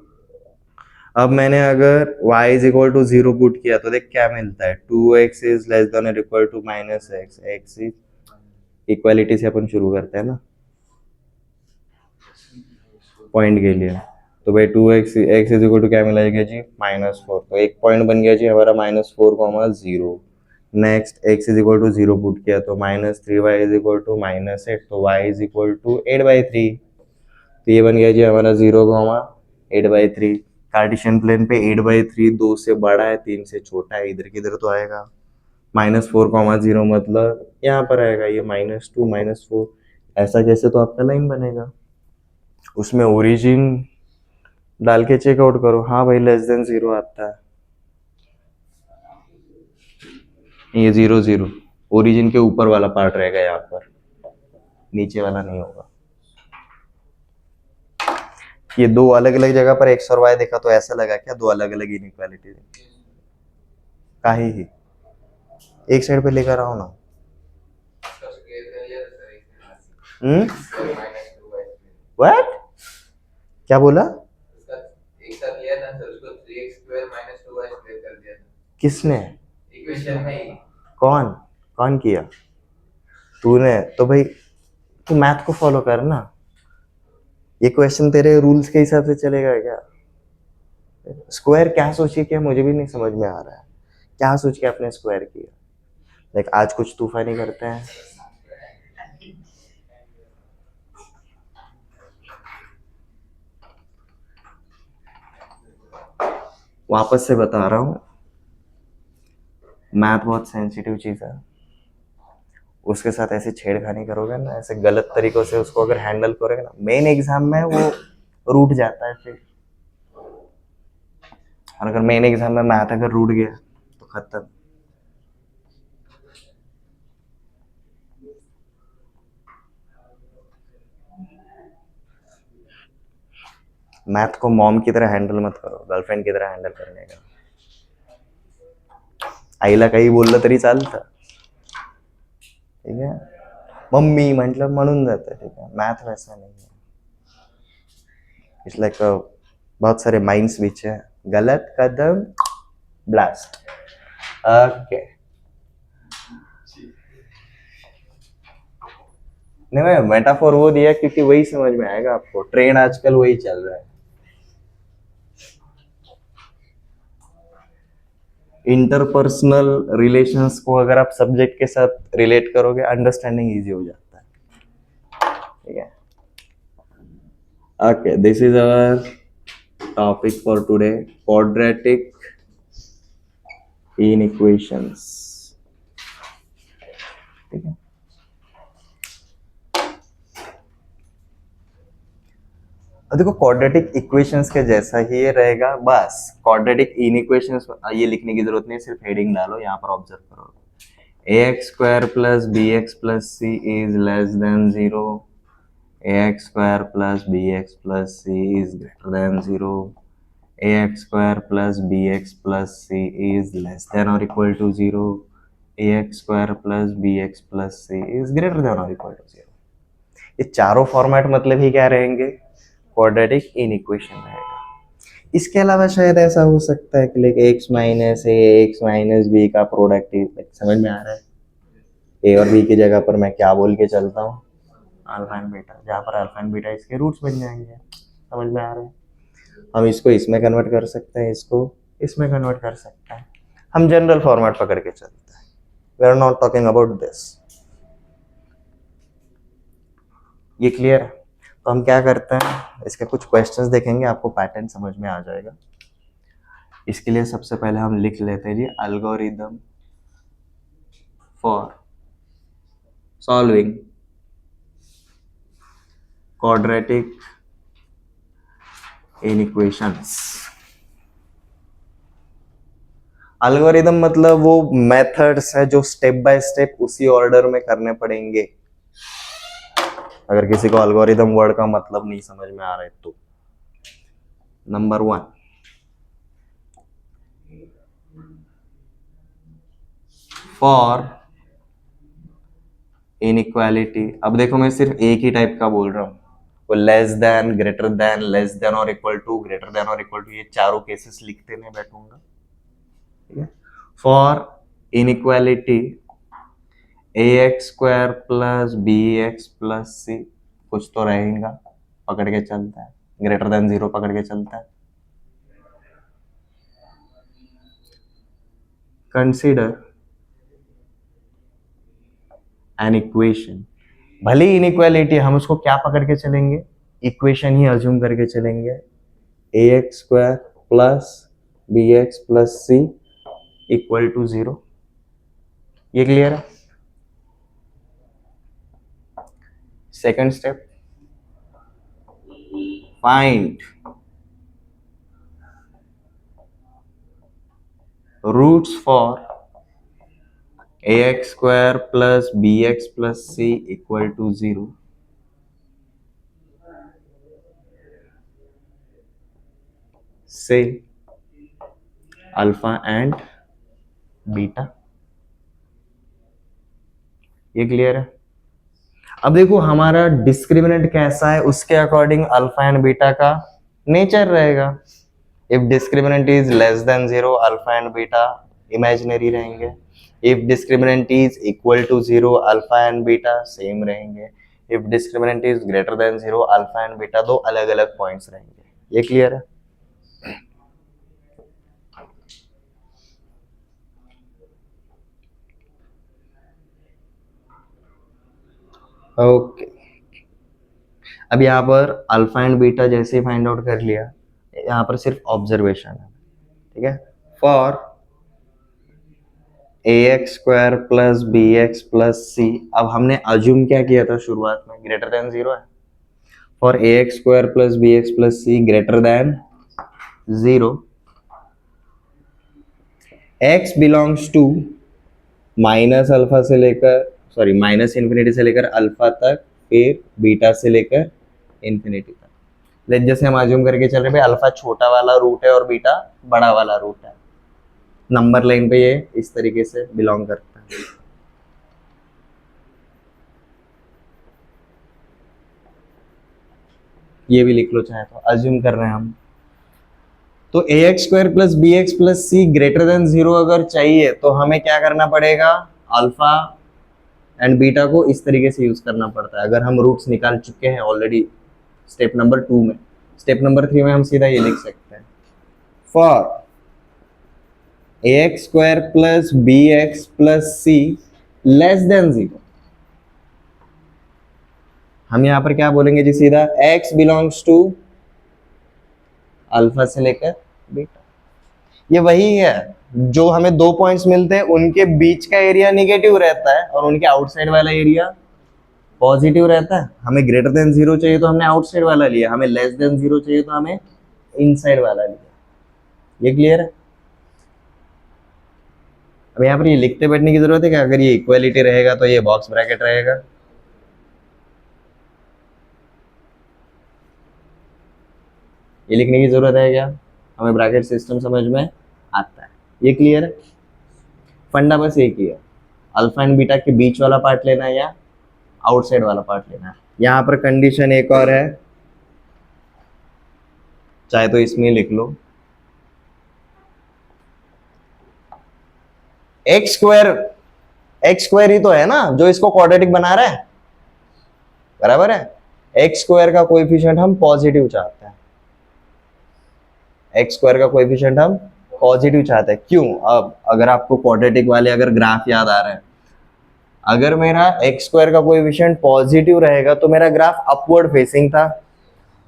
अब मैंने अगर y is equal to 0 put किया तो देख क्या मिलता है, 2x इज लेस देन और equal to minus x। x is equality से अपन शुरू करते हैं ना पॉइंट के लिए, तो भाई 2x x is equal to क्या मिलेगा जी -4, तो एक पॉइंट बन गया जी हमारा -4,0। Next x is equal to 0 put किया तो -3y इज इक्वल टू -8, तो y इज इक्वल टू 8/3, तो ये बन गया जी हमारा 0,8/3। कार्टेशियन प्लेन पे 8/3 2 से बड़ा है 3 से छोटा है, इधर किधर तो आएगा। -4,0 मतलब यहाँ पर आएगा ये -2 -4, ऐसा कैसे तो आपका लाइन बनेगा। उसमें ओरिजिन डाल के चेकआउट करो। हाँ भाई, लेस देन 0 आता है, ये 0 0 ओरिजिन के ऊपर वाला पार्ट रहेगा, यहाँ पर नीचे वाला नहीं होगा। ये दो अलग अलग जगह पर एक्स और वाई देखा तो ऐसा लगा क्या दो अलग अलग इनइक्वालिटी काहे ही एक साइड पे लेकर आओ ना। व्हाट? क्या बोला? एक साथ लिया था सर, उसको 3x² - 2y² कर दिया था। किसने? इक्वेशन में ही। कौन कौन किया? तूने? तो भाई तू मैथ को फॉलो कर ना, ये क्वेश्चन तेरे रूल्स के हिसाब से चलेगा क्या? स्क्वायर क्या सोचिए, क्या मुझे भी नहीं समझ में आ रहा है, क्या सोच के आपने स्क्वायर किया। लाइक आज कुछ तूफानी करते हैं। वापस से बता रहा हूँ, मैथ बहुत सेंसिटिव चीज़ है, उसके साथ ऐसे छेड़खानी करोगे ना, ऐसे गलत तरीकों से उसको अगर हैंडल करोगे ना, मेन एग्जाम में वो रूठ जाता है फिर। और अगर मेन एग्जाम में मैथ अगर रूठ गया तो खत्म। मैथ को मॉम की तरह हैंडल मत करो, गर्लफ्रेंड की तरह हैंडल करने का। आईला काही बोललं तरी चालतं, ठीक है, मम्मी म्हटलं म्हणून जातं, ठीक है, मैथ वैसा नहीं है। इट्स लाइक बहुत सारे माइंड स्विच है, गलत कदम ब्लास्ट। ओके, नहीं मैं मेटाफोर वो दिया क्योंकि वही समझ में आएगा आपको, ट्रेंड आजकल वही चल रहा है। इंटरपर्सनल रिलेशंस को अगर आप सब्जेक्ट के साथ रिलेट करोगे, अंडरस्टैंडिंग इजी हो जाता है, ठीक है। Okay, this is our topic for today, quadratic inequations, ठीक है। देखो क्वाड्रेटिक इक्वेशंस के जैसा ही ये रहेगा, बस क्वाड्रेटिक इनइक्वेशंस ये लिखने की जरूरत नहीं, सिर्फ हेडिंग डालो, यहाँ पर ऑब्जर्व करो, ax square plus bx plus c is less than 0, ax square plus bx plus c is greater than 0, ax square plus bx plus c is less than or equal to 0, ax square plus bx plus c is greater than or equal to 0। ये चारों फॉर्मेट मतलब ही क्या रहेंगे, क्वाड्रेटिक इनइक्वेशन रहेगा। इसके अलावा शायद ऐसा हो सकता है कि लाइक एक्स माइनस ए एक्स माइनस बी का प्रोडक्ट, समझ में आ रहा है, ए और बी की जगह पर मैं क्या बोल के चलता हूँ, अल्फा एंड बीटा, जहाँ पर अल्फा एंड बीटा इसके रूट्स बन जाएंगे, समझ में आ रहा है। हम इसको इसमें कन्वर्ट कर सकते हैं, इसको इसमें कन्वर्ट कर सकते हैं, हम जनरल फॉर्मेट पकड़ के चलते हैं, we are not talking about this. ये क्लियर है? तो हम क्या करते हैं, इसके कुछ क्वेश्चंस देखेंगे, आपको पैटर्न समझ में आ जाएगा। इसके लिए सबसे पहले हम लिख लेते हैं जी, algorithm for solving quadratic inequations. Algorithm मतलब वो मेथड्स है जो स्टेप बाय स्टेप उसी ऑर्डर में करने पड़ेंगे। अगर किसी को एल्गोरिदम वर्ड का मतलब नहीं समझ में आ रहा है तो, नंबर 1, फॉर इनइक्वालिटी। अब देखो मैं सिर्फ एक ही टाइप का बोल रहा हूँ, वो less than, greater than, less than और इक्वल टू, ग्रेटर देन और इक्वल टू, ये चारों केसेस लिखते नहीं बैठूंगा, ठीक है। For inequality ax square plus bx plus c, कुछ तो रहेगा, पकड़ के चलता है, ग्रेटर देन 0 पकड़ के चलता है। कंसीडर एन इक्वेशन, भले ही इनइक्वालिटी, हम उसको क्या पकड़ के चलेंगे, इक्वेशन ही अज्यूम करके चलेंगे, ax square plus bx plus c equal to 0। ये क्लियर है? Second step, find roots for ax square plus bx plus c equal to 0। से अल्फा एंड बीटा। ये क्लियर है? अब देखो हमारा डिस्क्रिमिनेंट कैसा है, उसके अकॉर्डिंग अल्फा एंड बीटा का नेचर रहेगा। If discriminant is less than 0, alpha and beta imaginary रहेंगे। If discriminant is equal to 0, alpha and beta same रहेंगे। If discriminant is greater than 0, alpha and beta दो अलग अलग पॉइंट्स रहेंगे। ये क्लियर है? ओके, अब यहाँ पर अल्फा एंड बीटा जैसे फाइंड आउट कर लिया, यहाँ पर सिर्फ ऑब्जर्वेशन है, ठीक है, for ax² plus bx plus c, अब हमने अज्यूम क्या किया था शुरुआत में, ग्रेटर देन 0 है, for ax² plus bx plus c greater than 0, x belongs to minus alpha से लेकर, सॉरी माइनस इन्फिनिटी से लेकर अल्फा तक, फिर बीटा से लेकर इन्फिनिटी तक। लेट जैसे हम अज्यूम करके चल रहे भाई अल्फा छोटा वाला रूट है और बीटा बड़ा वाला रूट है, नंबर लाइन पे ये इस तरीके से बिलोंग करता है। ये भी लिख लो चाहे तो, अज्यूम कर रहे हैं हम। तो ax² plus bx plus c greater than 0 अगर चाहिए तो हमें क्या करना पड़ेगा, अल्फा एंड बीटा को इस तरीके से यूज करना पड़ता है। अगर हम रूट्स निकाल चुके हैं ऑलरेडी स्टेप नंबर 2 में, स्टेप नंबर 3 में हम सीधा ये लिख सकते हैं, for ax² plus bx plus c less than 0, हम यहां पर क्या बोलेंगे जी, सीधा x बिलोंग्स टू अल्फा से लेकर बीटा। ये वही है जो हमें 2 पॉइंट्स मिलते हैं, उनके बीच का एरिया निगेटिव रहता है और उनके आउटसाइड वाला एरिया पॉजिटिव रहता है। हमें ग्रेटर देन 0 चाहिए तो हमने आउटसाइड वाला लिया, हमें लेस देन 0 चाहिए तो हमें इनसाइड वाला लिया। ये क्लियर है? अब यहाँ पर ये लिखते बैठने की जरूरत है कि अगर ये इक्वालिटी रहेगा तो ये बॉक्स ब्रैकेट रहेगा, ये लिखने की जरूरत है क्या? हमें ब्रैकेट सिस्टम समझ में आता है। ये क्लियर है? फंडा बस एक ही है, अल्फा एंड बीटा के बीच वाला पार्ट लेना है या आउटसाइड वाला पार्ट लेना है। यहाँ पर कंडीशन एक और है, चाहे तो इसमें लिख लो, x² ही तो है ना जो इसको क्वाड्रेटिक बना रहा है, बराबर है। x² का कोएफिशिएंट हम पॉजिटिव चाहते हैं, x² का कोएफिशिएंट हम पॉजिटिव चाहते हैं। क्यों? अब अगर आपको क्वाड्रेटिक वाले अगर ग्राफ याद आ रहे हैं, अगर मेरा x² का कोएफिशिएंट पॉजिटिव रहेगा तो मेरा ग्राफ अपवर्ड फेसिंग था,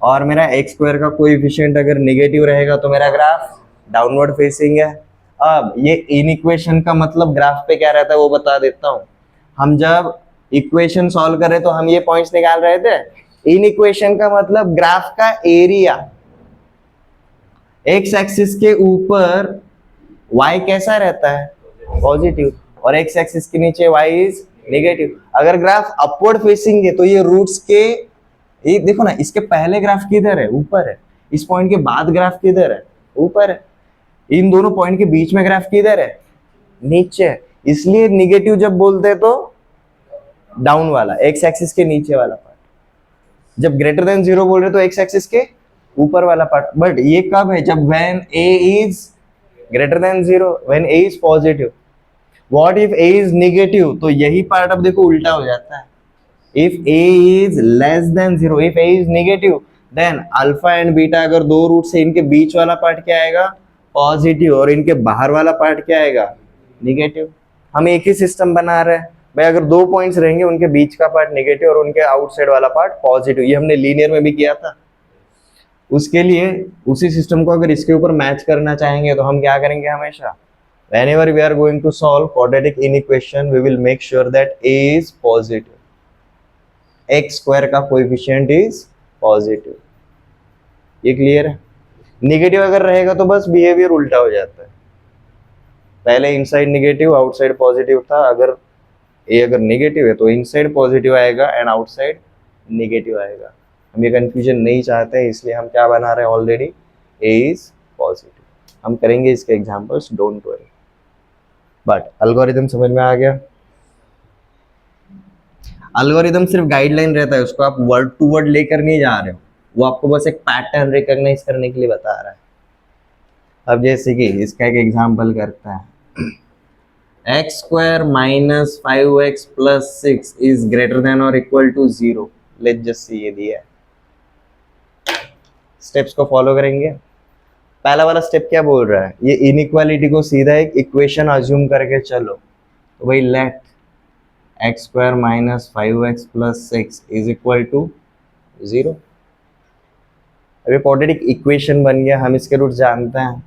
और मेरा x² का कोएफिशिएंट अगर नेगेटिव रहेगा तो मेरा ग्राफ डाउनवर्ड फेसिंग है। अब ये इन इक्वेशन का मतलब ग्राफ पे क्या रहता है वो बता देता हूं। हम जब इक्वेशन सॉल्व कर रहे तो हम ये पॉइंट्स निकाल रहे थे, इन इक्वेशन का मतलब ग्राफ का एरिया, एक्स एक्सिस के ऊपर y कैसा रहता है, पॉजिटिव, और एक्स एक्सिस के नीचे y इज नेगेटिव। अगर ग्राफ अपवर्ड फेसिंग है तो ये रूट्स के, ये देखो ना, इसके पहले ग्राफ किधर है, ऊपर है, इस पॉइंट के बाद ग्राफ किधर है, ऊपर है, इन दोनों पॉइंट के बीच में ग्राफ किधर है, नीचे है। इसलिए निगेटिव जब बोलते हैं तो डाउन वाला, एक्स एक्सिस के नीचे वाला पार्ट, जब ग्रेटर देन 0 बोल रहे तो एक्स एक्सिस के ऊपर वाला पार्ट। बट ये कब है, जब when a is greater than 0, when a is positive. What if a is negative, तो यही पार्ट अब देखो उल्टा हो जाता है। If a is less than 0, if a is negative, then alpha and beta अगर दो रूट से, इनके बीच वाला पार्ट क्या आएगा, पॉजिटिव, और इनके बाहर वाला पार्ट क्या आएगा, नेगेटिव। हम एक ही सिस्टम बना रहे हैं भाई, अगर 2 पॉइंट्स रहेंगे उनके बीच का पार्ट नेगेटिव और उनके आउटसाइड वाला पार्ट पॉजिटिव। ये हमने लीनियर में भी किया था। उसके लिए उसी सिस्टम को अगर इसके ऊपर मैच करना चाहेंगे तो हम क्या करेंगे, हमेशा whenever we are going to solve quadratic inequation we will make sure that a is positive, x² का कोएफिशिएंट इज पॉजिटिव। ये क्लियर है? नेगेटिव अगर रहेगा तो बस बिहेवियर उल्टा हो जाता है, पहले इनसाइड नेगेटिव आउटसाइड पॉजिटिव था, अगर a अगर नेगेटिव है तो इनसाइड पॉजिटिव आएगा एंड आउटसाइड नेगेटिव आएगा। हम ये कंफ्यूजन नहीं चाहते हैं, इसलिए हम क्या बना रहे हैं, ऑलरेडी a इज पॉजिटिव। हम करेंगे इसके examples, don't worry. But algorithm समझ में आ गया? एल्गोरिथम सिर्फ गाइडलाइन रहता है, उसको आप वर्ड टू वर्ड लेकर नहीं जा रहे हो, वो आपको बस एक पैटर्न रिकॉग्नाइज करने के लिए बता रहा है। अब जैसे कि इसका एक एग्जांपल करता है, x² minus 5x plus 6 is greater than और equal to 0। Let's just see, ये दिया है, स्टेप्स को फॉलो करेंगे। पहला वाला स्टेप क्या बोल रहा है, ये इनइक्वालिटी को सीधा एक इक्वेशन अज्यूम करके चलो। तो भाई let x² minus 5x plus 6 is equal to 0। अभी क्वाड्रेटिक इक्वेशन बन गया, हम इसके रूट जानते हैं।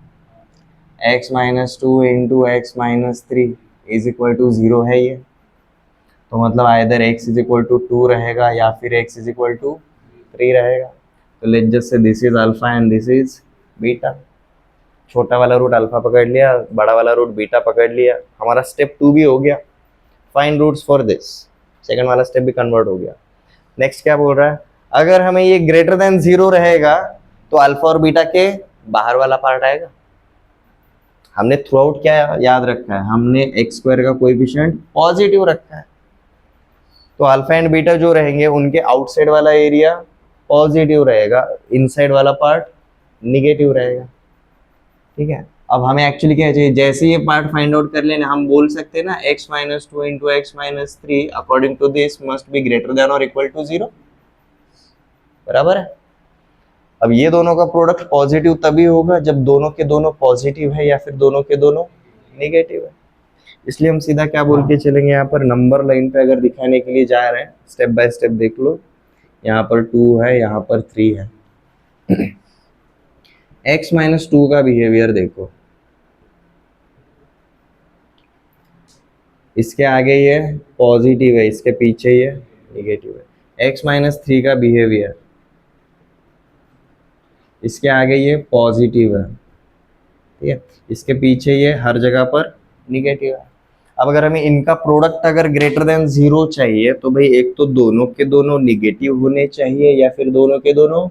x minus two into x minus three is equal to zero है ये, तो मतलब either x is equal to two रहेगा या फिर x is equal to three रहेगा। तो let's just say this is alpha and this is beta. छोटा वाला रूट अल्फा पकड़ लिया, बड़ा वाला रूट बीटा पकड़ लिया, हमारा स्टेप टू भी हो गया। फाइंड रूट्स फॉर दिस, सेकंड वाला स्टेप भी कन्वर्ट हो गया। नेक्स्ट क्या बोल रहा है, अगर हमें ये ग्रेटर देन जीरो रहेगा तो अल्फा और बीटा के बाहर वाला पार्ट आएगा। हमने थ्रू आउट क्या याद रखा है, हमने एक्स स्क्वायर का कोएफिशिएंट पॉजिटिव रखा है, तो अल्फा एंड बीटा जो रहेंगे उनके आउटसाइड वाला एरिया पॉजिटिव रहेगा, इनसाइड वाला पार्ट निगेटिव रहेगा। ठीक है, अब हमें एक्चुअली क्या चाहिए, जैसे ये पार्ट फाइंड आउट कर लेना हम बोल सकते हैं ना x minus two into x minus three according to this must be greater than और इक्वल टू जीरो, बराबर है। अब ये दोनों का प्रोडक्ट पॉजिटिव तभी होगा जब दोनों के दोनों पॉजिटिव है या फिर दोनों के दोनों निगेटिव है। इसलिए हम सीधा क्या बोल के चलेंगे, यहाँ पर नंबर लाइन पे अगर दिखाने के लिए जा रहे हैं स्टेप बाय स्टेप देख लो, यहाँ पर टू है, यहाँ पर थ्री है। x माइनस टू का बिहेवियर देखो, इसके आगे ये पॉजिटिव है, इसके पीछे ये निगेटिव है। x माइनस थ्री का बिहेवियर, इसके आगे ये पॉजिटिव है, ठीक है, इसके पीछे ये हर जगह पर निगेटिव है। अब अगर हमें इनका प्रोडक्ट अगर ग्रेटर देन जीरो चाहिए तो भाई एक तो दोनों के दोनों निगेटिव होने चाहिए या फिर दोनों के दोनों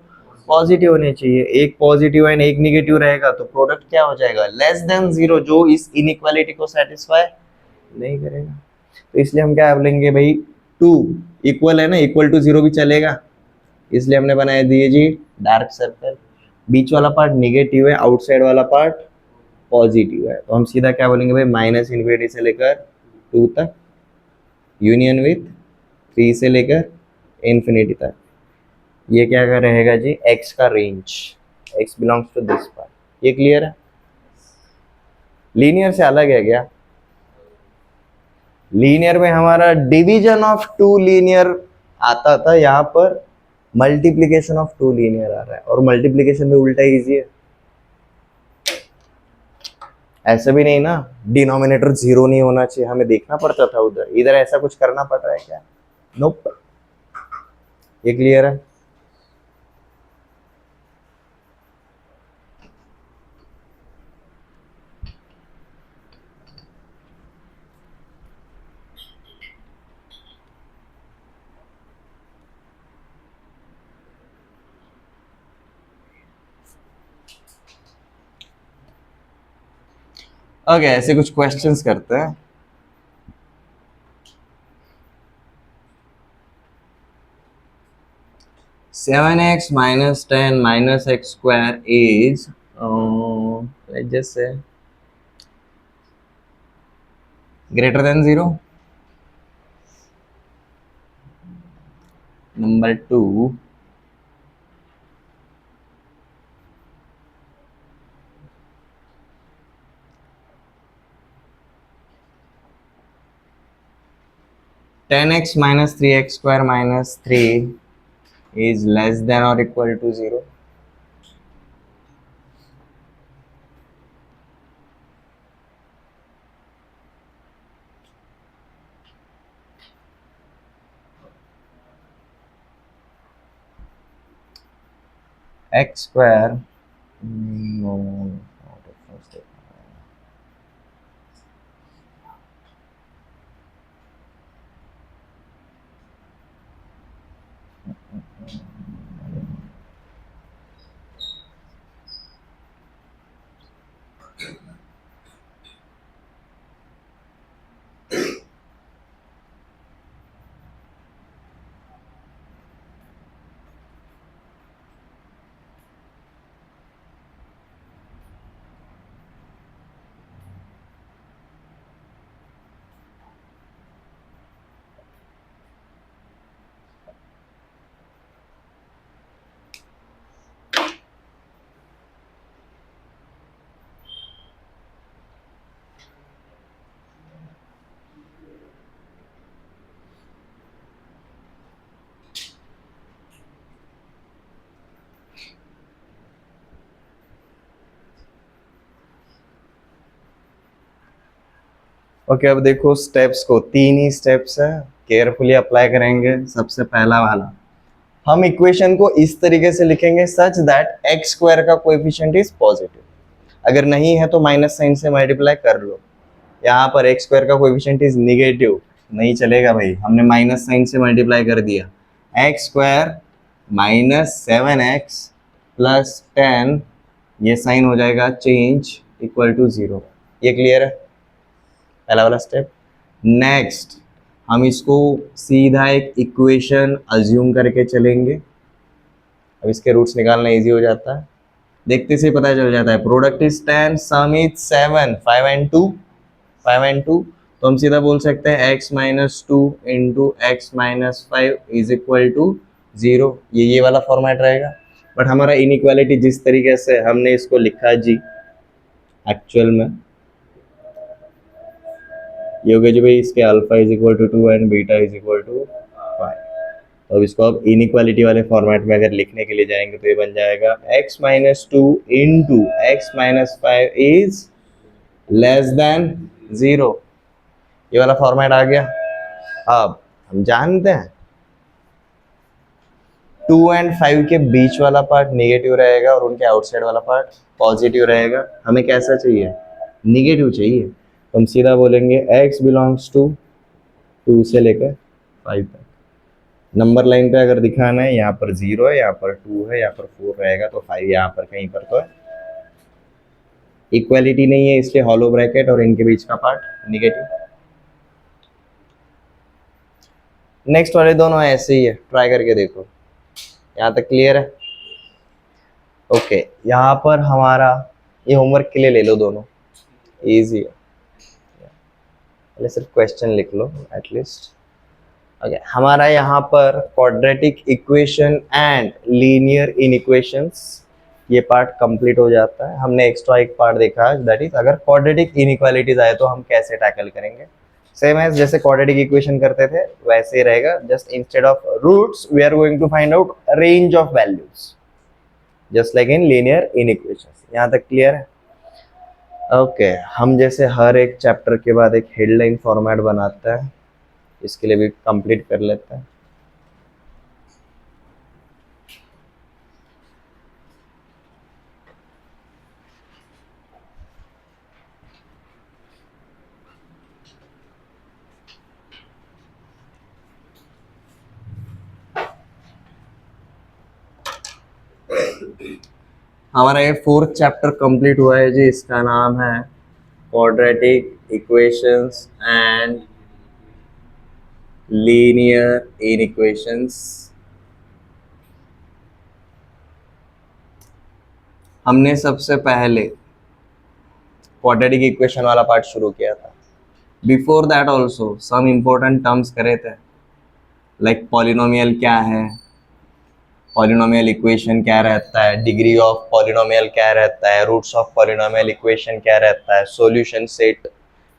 पॉजिटिव होने चाहिए। एक पॉजिटिव एंड एक निगेटिव रहेगा तो प्रोडक्ट क्या हो जाएगा, लेस देन जीरो, जो इस इनइक्वालिटी को सेटिस्फाई नहीं करेगा। तो इसलिए हम क्या बोलेंगे भाई, टू इक्वल है ना, इक्वल टू जीरो भी चलेगा, इसलिए हमने बनाया दिए जी डार्क सर्कल। बीच वाला पार्ट निगेटिव है, आउटसाइड वाला पार्ट पॉजिटिव है, तो हम सीधा क्या बोलेंगे भाई, माइनस इन्फिनिटी से लेकर टू तक यूनियन विथ थ्री से लेकर इन्फिनिटी तक, ये क्या कर रहेगा जी, x का range, x belongs to this part. ये क्लियर है। लीनियर से अलग है क्या, लीनियर में हमारा डिवीजन ऑफ टू लीनियर आता था, यहाँ पर मल्टीप्लीकेशन ऑफ टू लीनियर आ रहा है, और मल्टीप्लीकेशन में उल्टा इजी है। ऐसा भी नहीं ना डिनोमिनेटर जीरो नहीं होना चाहिए, हमें देखना पड़ता था उधर, इधर ऐसा कुछ करना पड़ रहा है क्या, नोप। ये क्लियर है। ओके, ऐसे कुछ क्वेश्चंस करते हैं। Seven x minus ten minus x square is just say greater than zero. Number two, ten x minus three x square minus three is less than or equal to 0. X square, no, not the first step. Okay, अब देखो स्टेप्स को, 3 ही स्टेप्स है, केयरफुली अप्लाई करेंगे। सबसे पहला वाला, हम इक्वेशन को इस तरीके से लिखेंगे सच दैट एक्स स्क्वायर का कोएफिशिएंट इज पॉजिटिव। अगर नहीं है तो माइनस साइन से मल्टीप्लाई कर लो। यहाँ पर एक्स स्क्वायर का कोएफिशिएंट इज निगेटिव, नहीं चलेगा भाई, हमने माइनस साइन से मल्टीप्लाई कर दिया। एक्स स्क्वायर -7x प्लस 10, ये साइन हो जाएगा चेंज इक्वल टू 0। ये क्लियर है, पहला वाला स्टेप। नेक्स्ट, हम इसको सीधा एक इक्वेशन अज्यूम करके चलेंगे। अब इसके रूट्स निकालना इजी हो जाता है, देखते से पता चल जाता है। Product is 10, some is 7, 5 and 2, 5 and 2, तो हम सीधा बोल सकते हैं x-2 into x-5 is equal to 0। ये वाला फॉर्मेट रहेगा। बट हमारा इनइक्वालिटी जिस तरीके से हमने इसको लिखा जी, एक्चुअल में ये हो गया जी भाई, इसके alpha is equal to 2 and beta is equal to 5। तो अब इसको अब इनइक्वालिटी वाले फॉर्मेट में अगर लिखने के लिए जाएंगे तो ये बन जाएगा x-2 into x-5 is less than 0। ये वाला फॉर्मेट आ गया। अब हम जानते हैं 2 and 5 के बीच वाला पार्ट नेगेटिव रहेगा और उनके आउटसाइड वाला पार्ट पॉजिटिव रहेगा। हमें कैसा चाहिए, नेगेटिव चाहिए। तो हम सीधा बोलेंगे x बिलोंग्स टू 2 से लेकर 5 तक। नंबर लाइन पे अगर दिखाना है, यहाँ पर 0 है, यहाँ पर 2 है, यहाँ पर 4 रहेगा, तो 5 यहाँ पर कहीं पर तो है। इक्वालिटी नहीं है इसलिए हॉलो ब्रैकेट और इनके बीच का पार्ट नेगेटिव। नेक्स्ट वाले दोनों ऐसे ही है, ट्राई करके देखो। यहाँ तक क्लियर है? ओके, यहाँ पर हमारा ये होमवर्क के लिए ले लो, दोनों इजी है, पहले सिर्फ क्वेश्चन लिख लो एटलीस्ट। ओके, हमारा यहाँ पर क्वाड्रेटिक इक्वेशन एंड लीनियर इनइक्वेशंस, ये पार्ट कंप्लीट हो जाता है। हमने एक्स्ट्रा एक पार्ट देखा, दैट इज अगर क्वाड्रेटिक इनइक्वालिटीज आए तो हम कैसे टैकल करेंगे। सेम एज जैसे क्वाड्रेटिक इक्वेशन करते थे वैसे ही रहेगा, just instead of roots we are going to find out range of values, just like in linear inequations. यहाँ तक क्लियर है? ओके, हम जैसे हर एक चैप्टर के बाद एक हेडलाइन फॉर्मेट बनाते हैं, इसके लिए भी कंप्लीट कर लेते हैं। हमारा ये 4th चैप्टर कंप्लीट हुआ है जी, इसका नाम है क्वाड्रेटिक इक्वेशंस एंड लीनियर इनइक्वेशंस। हमने सबसे पहले क्वाड्रेटिक इक्वेशन वाला पार्ट शुरू किया था। Before that also some important terms करे थे, लाइक पॉलिनोमियल क्या है, पॉलिनोमियल इक्वेशन क्या रहता है, डिग्री ऑफ पॉलिनोमियल क्या रहता है, रूट्स ऑफ पॉलिनोमियल इक्वेशन क्या रहता है, सॉल्यूशन सेट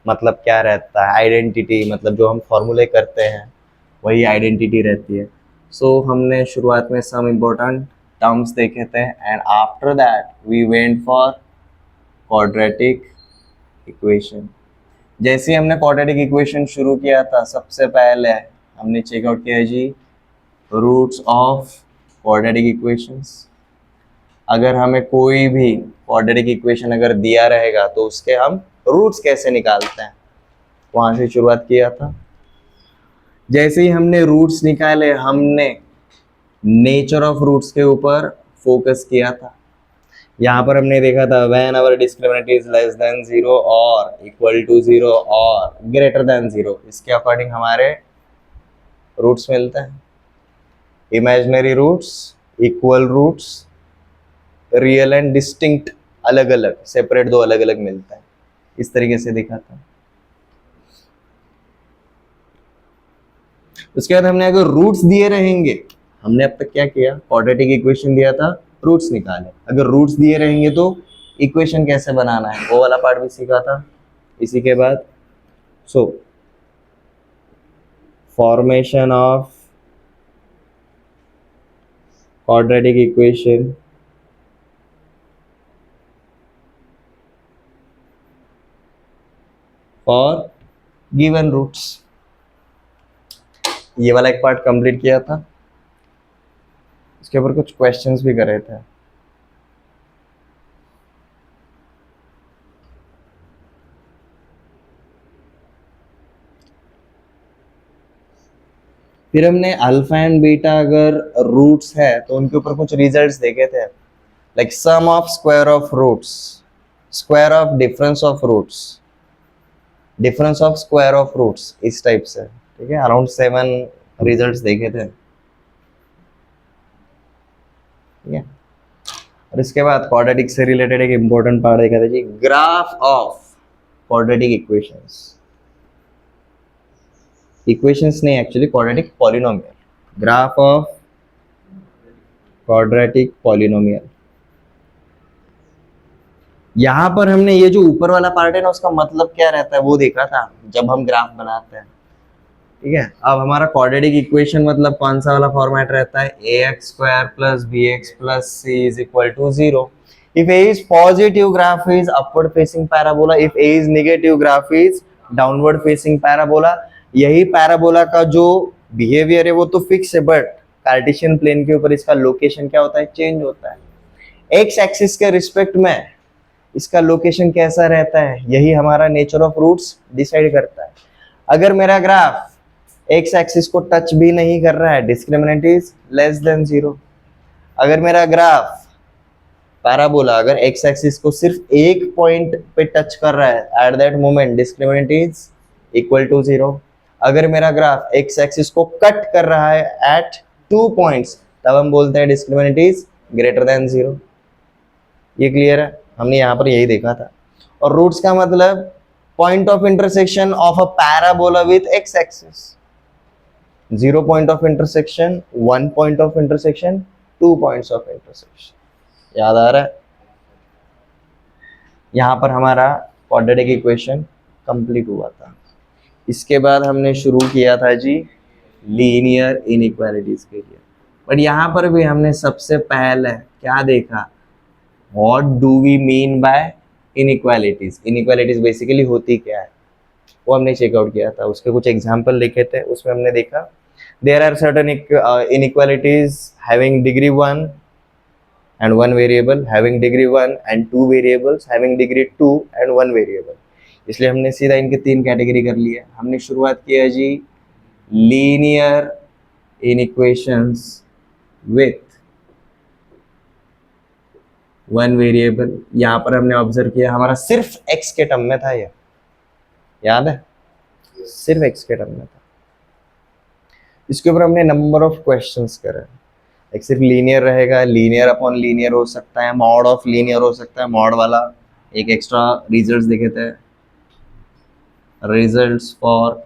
मतलब क्या रहता है, आइडेंटिटी मतलब जो हम फॉर्मूले करते हैं वही आइडेंटिटी रहती है। सो हमने शुरुआत में सम इम्पोर्टेंट टर्म्स देखे थे and after that we went for quadratic equation. जैसे ही हमने क्वाड्रेटिक इक्वेशन शुरू किया था, सबसे पहले हमने चेकआउट किया जी रूट्स ऑफ क्वाड्रेटिक इक्वेशंस। अगर हमें कोई भी क्वाड्रेटिक इक्वेशन अगर दिया रहेगा तो उसके हम रूट्स कैसे निकालते हैं, वहां से शुरुआत किया था। जैसे ही हमने रूट्स निकाले, हमने नेचर ऑफ रूट्स के ऊपर फोकस किया था। यहाँ पर हमने देखा था when our discriminant is less than 0 और इक्वल टू 0 और ग्रेटर देन 0, इसके अकॉर्डिंग हमारे रूट्स मिलते हैं। Imaginary roots, equal roots, real and distinct अलग अलग, सेपरेट दो अलग अलग मिलता है, इस तरीके से देखा था। उसके बाद हमने अगर रूट्स दिए रहेंगे, हमने अब तक क्या किया, क्वाड्रेटिक इक्वेशन दिया था, रूट्स निकाले। अगर रूट्स दिए रहेंगे तो इक्वेशन कैसे बनाना है वो वाला पार्ट भी सीखा था। इसी के बाद so formation of quadratic equation for given roots. ये वाला एक पार्ट कंप्लीट किया था, इसके ऊपर कुछ क्वेश्चंस भी कर रहे थे। फिर हमने अल्फा एंड बीटा अगर रूट्स है तो उनके ऊपर कुछ रिजल्ट्स देखे थे, like sum of square of roots, square of difference of roots, difference of square of roots, इस टाइप से। ठीक है, अराउंड 7 रिजल्ट्स देखे थे। ठीक है, और इसके बाद क्वाड्रेटिक से रिलेटेड एक इंपॉर्टेंट पार्ट देखा था जी, graph of quadratic equations. Equations नहीं, actually quadratic polynomial, graph of quadratic polynomial. यहां पर हमने ये जो ऊपर वाला पार्ट है ना, उसका मतलब क्या रहता है वो देखा था जब हम ग्राफ बनाते हैं। ठीक है, अब हमारा क्वाड्रेटिक इक्वेशन मतलब कौन सा वाला फॉर्मेट रहता है, ax square plus bx plus c is equal to 0. If a is positive, graph is upward facing parabola. If a is negative, graph is downward facing parabola. यही पैराबोला का जो बिहेवियर है वो तो फिक्स है, बट कार्टेशियन प्लेन के ऊपर इसका लोकेशन क्या होता है, चेंज होता है। एक्स एक्सिस के रिस्पेक्ट में इसका लोकेशन कैसा रहता है, यही हमारा नेचर ऑफ रूट्स डिसाइड करता है। अगर मेरा ग्राफ एक्स एक्सिस को टच भी नहीं कर रहा है, डिस्क्रिमिनेंट इज लेस देन 0। अगर मेरा ग्राफ पैराबोला अगर एक्स एक्सिस को सिर्फ एक पॉइंट पे टच कर रहा है, at that moment discriminant is equal to 0। अगर मेरा ग्राफ एक्स एक्सिस को कट कर रहा है एट 2 पॉइंट्स, तब हम बोलते हैं डिस्क्रिमिनेंट इज ग्रेटर देन 0। ये क्लियर है, हमने यहाँ पर यही देखा था। और रूट्स का मतलब point of intersection of a parabola with x axis. 0 point of intersection, 1 point of intersection, 2 points of intersection. याद आ रहा है? यहां पर हमारा क्वाड्रेटिक इक्वेशन कंप्लीट हुआ था। इसके बाद हमने शुरू किया था जी लीनियर इनइक्वालिटीज के लिए। बट यहां पर भी हमने सबसे पहले क्या देखा, what do we mean by inequalities. Inequalities basically होती क्या है वो हमने चेकआउट किया था, उसके कुछ एग्जाम्पल लिखे थे। उसमें हमने देखा there are certain inequalities having degree 1 and 1 variable, having degree 1 and 2 variables, having degree 2 and 1 variable। इसलिए हमने सीधा इनके 3 कैटेगरी कर लिए। हमने शुरुआत किया जी लीनियर इनइक्वेशंस विथ 1 वेरिएबल। यहाँ पर हमने ऑब्जर्व किया हमारा सिर्फ x के टर्म में था, ये याद है, सिर्फ x के टर्म में था। इसके ऊपर हमने नंबर ऑफ क्वेश्चंस करे। एक सिर्फ लीनियर रहेगा, लीनियर अपॉन लीनियर हो सकता है, मॉड ऑफ लीनियर हो सकता है, मॉड वाला एक एक्स्ट्रा रिजल्ट्स देखे थे, results for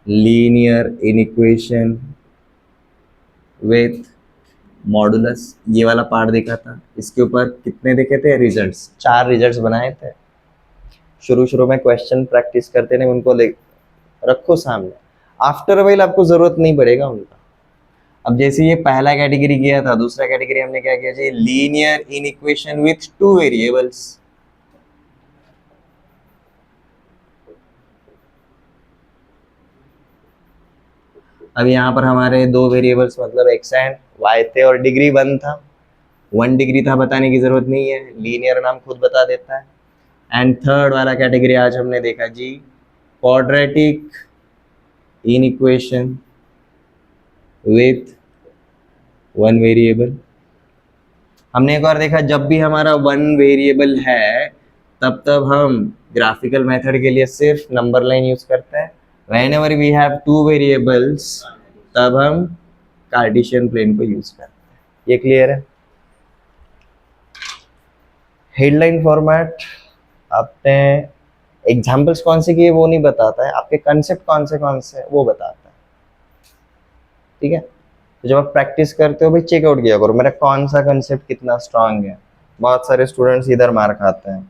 linear inequation with modulus, ये वाला पार्ट देखा था। इसके ऊपर कितने देखे थे रिजल्ट्स, 4 रिजल्ट्स बनाए थे। शुरू में क्वेश्चन प्रैक्टिस करते नहीं, उनको रखो सामने, आफ्टर वाइल आपको जरूरत नहीं पड़ेगा उनका। अब जैसे ये पहला कैटेगरी किया था, दूसरा कैटेगरी हमने क्या किया जी लीनियर इनइक्वेशन विथ 2 वेरिएबल्स। अब यहाँ पर हमारे 2 वेरिएबल्स मतलब एक्स एंड वाई थे और डिग्री 1 था। 1 डिग्री था, बताने की जरूरत नहीं है, लीनियर नाम खुद बता देता है। एंड थर्ड वाला कैटेगरी आज हमने देखा जी क्वाड्रेटिक इनइक्वेशन विथ 1 वेरिएबल। हमने एक और देखा जब भी हमारा 1 वेरिएबल है तब हम ग्राफिकल मेथड के लिए सिर्फ नंबर लाइन यूज करते हैं। whenever we have 2 variables तब हम कार्टेशियन प्लेन को यूज करते हैं। ये क्लियर है? हेडलाइन फॉर्मेट आपने एग्जाम्पल्स कौन से किए वो नहीं बताता है, आपके कंसेप्ट कौन से वो बताता है। ठीक है, तो जब आप प्रैक्टिस करते हो भाई चेकआउट किया करो मेरा कौन सा कंसेप्ट कितना स्ट्रांग है। बहुत सारे स्टूडेंट्स इधर मार खाते हैं,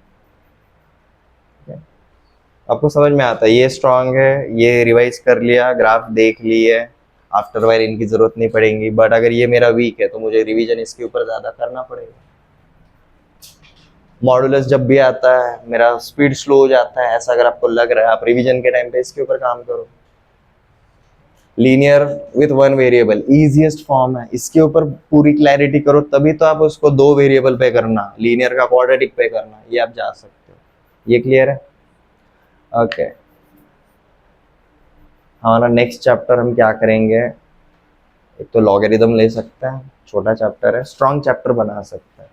आपको समझ में आता है ये स्ट्रांग है, ये रिवाइज कर लिया, ग्राफ देख लिए, आफ्टर वाइल इनकी जरूरत नहीं पड़ेगी। बट अगर ये मेरा वीक है तो मुझे रिवीजन इसके ऊपर ज्यादा करना पड़ेगा। मॉडुलस जब भी आता है मेरा स्पीड स्लो हो जाता है, ऐसा अगर आपको लग रहा है, आप रिवीजन के टाइम पे इसके ऊपर काम करो। Linear with one variable easiest form है, इसके ऊपर पूरी क्लैरिटी करो तभी तो आप उसको दो वेरिएबल पे करना, लीनियर का क्वाड्रेटिक पे करना, ये आप जा सकते हो। ये क्लियर है? ओके हमारा नेक्स्ट चैप्टर हम क्या करेंगे, एक तो लॉगरिदम ले सकते हैं, छोटा चैप्टर है, स्ट्रॉन्ग चैप्टर बना सकते हैं।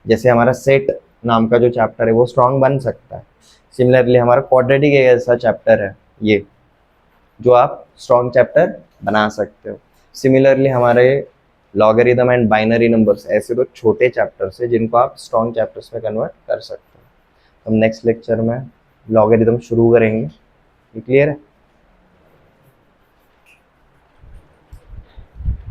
जैसे हमारा सेट नाम का जो चैप्टर है वो स्ट्रॉन्ग बन सकता है, सिमिलरली हमारा क्वाड्रेटिक एक ऐसा चैप्टर है ये जो आप स्ट्रॉन्ग चैप्टर बना सकते हो। सिमिलरली हमारे लॉगरिदम एंड बाइनरी नंबर्स ऐसे तो छोटे चैप्टर्स है जिनको आप स्ट्रॉन्ग चैप्टर्स में कन्वर्ट कर सकते हो। हम नेक्स्ट लेक्चर में लॉगरिदम शुरू करेंगे। ये क्लियर है?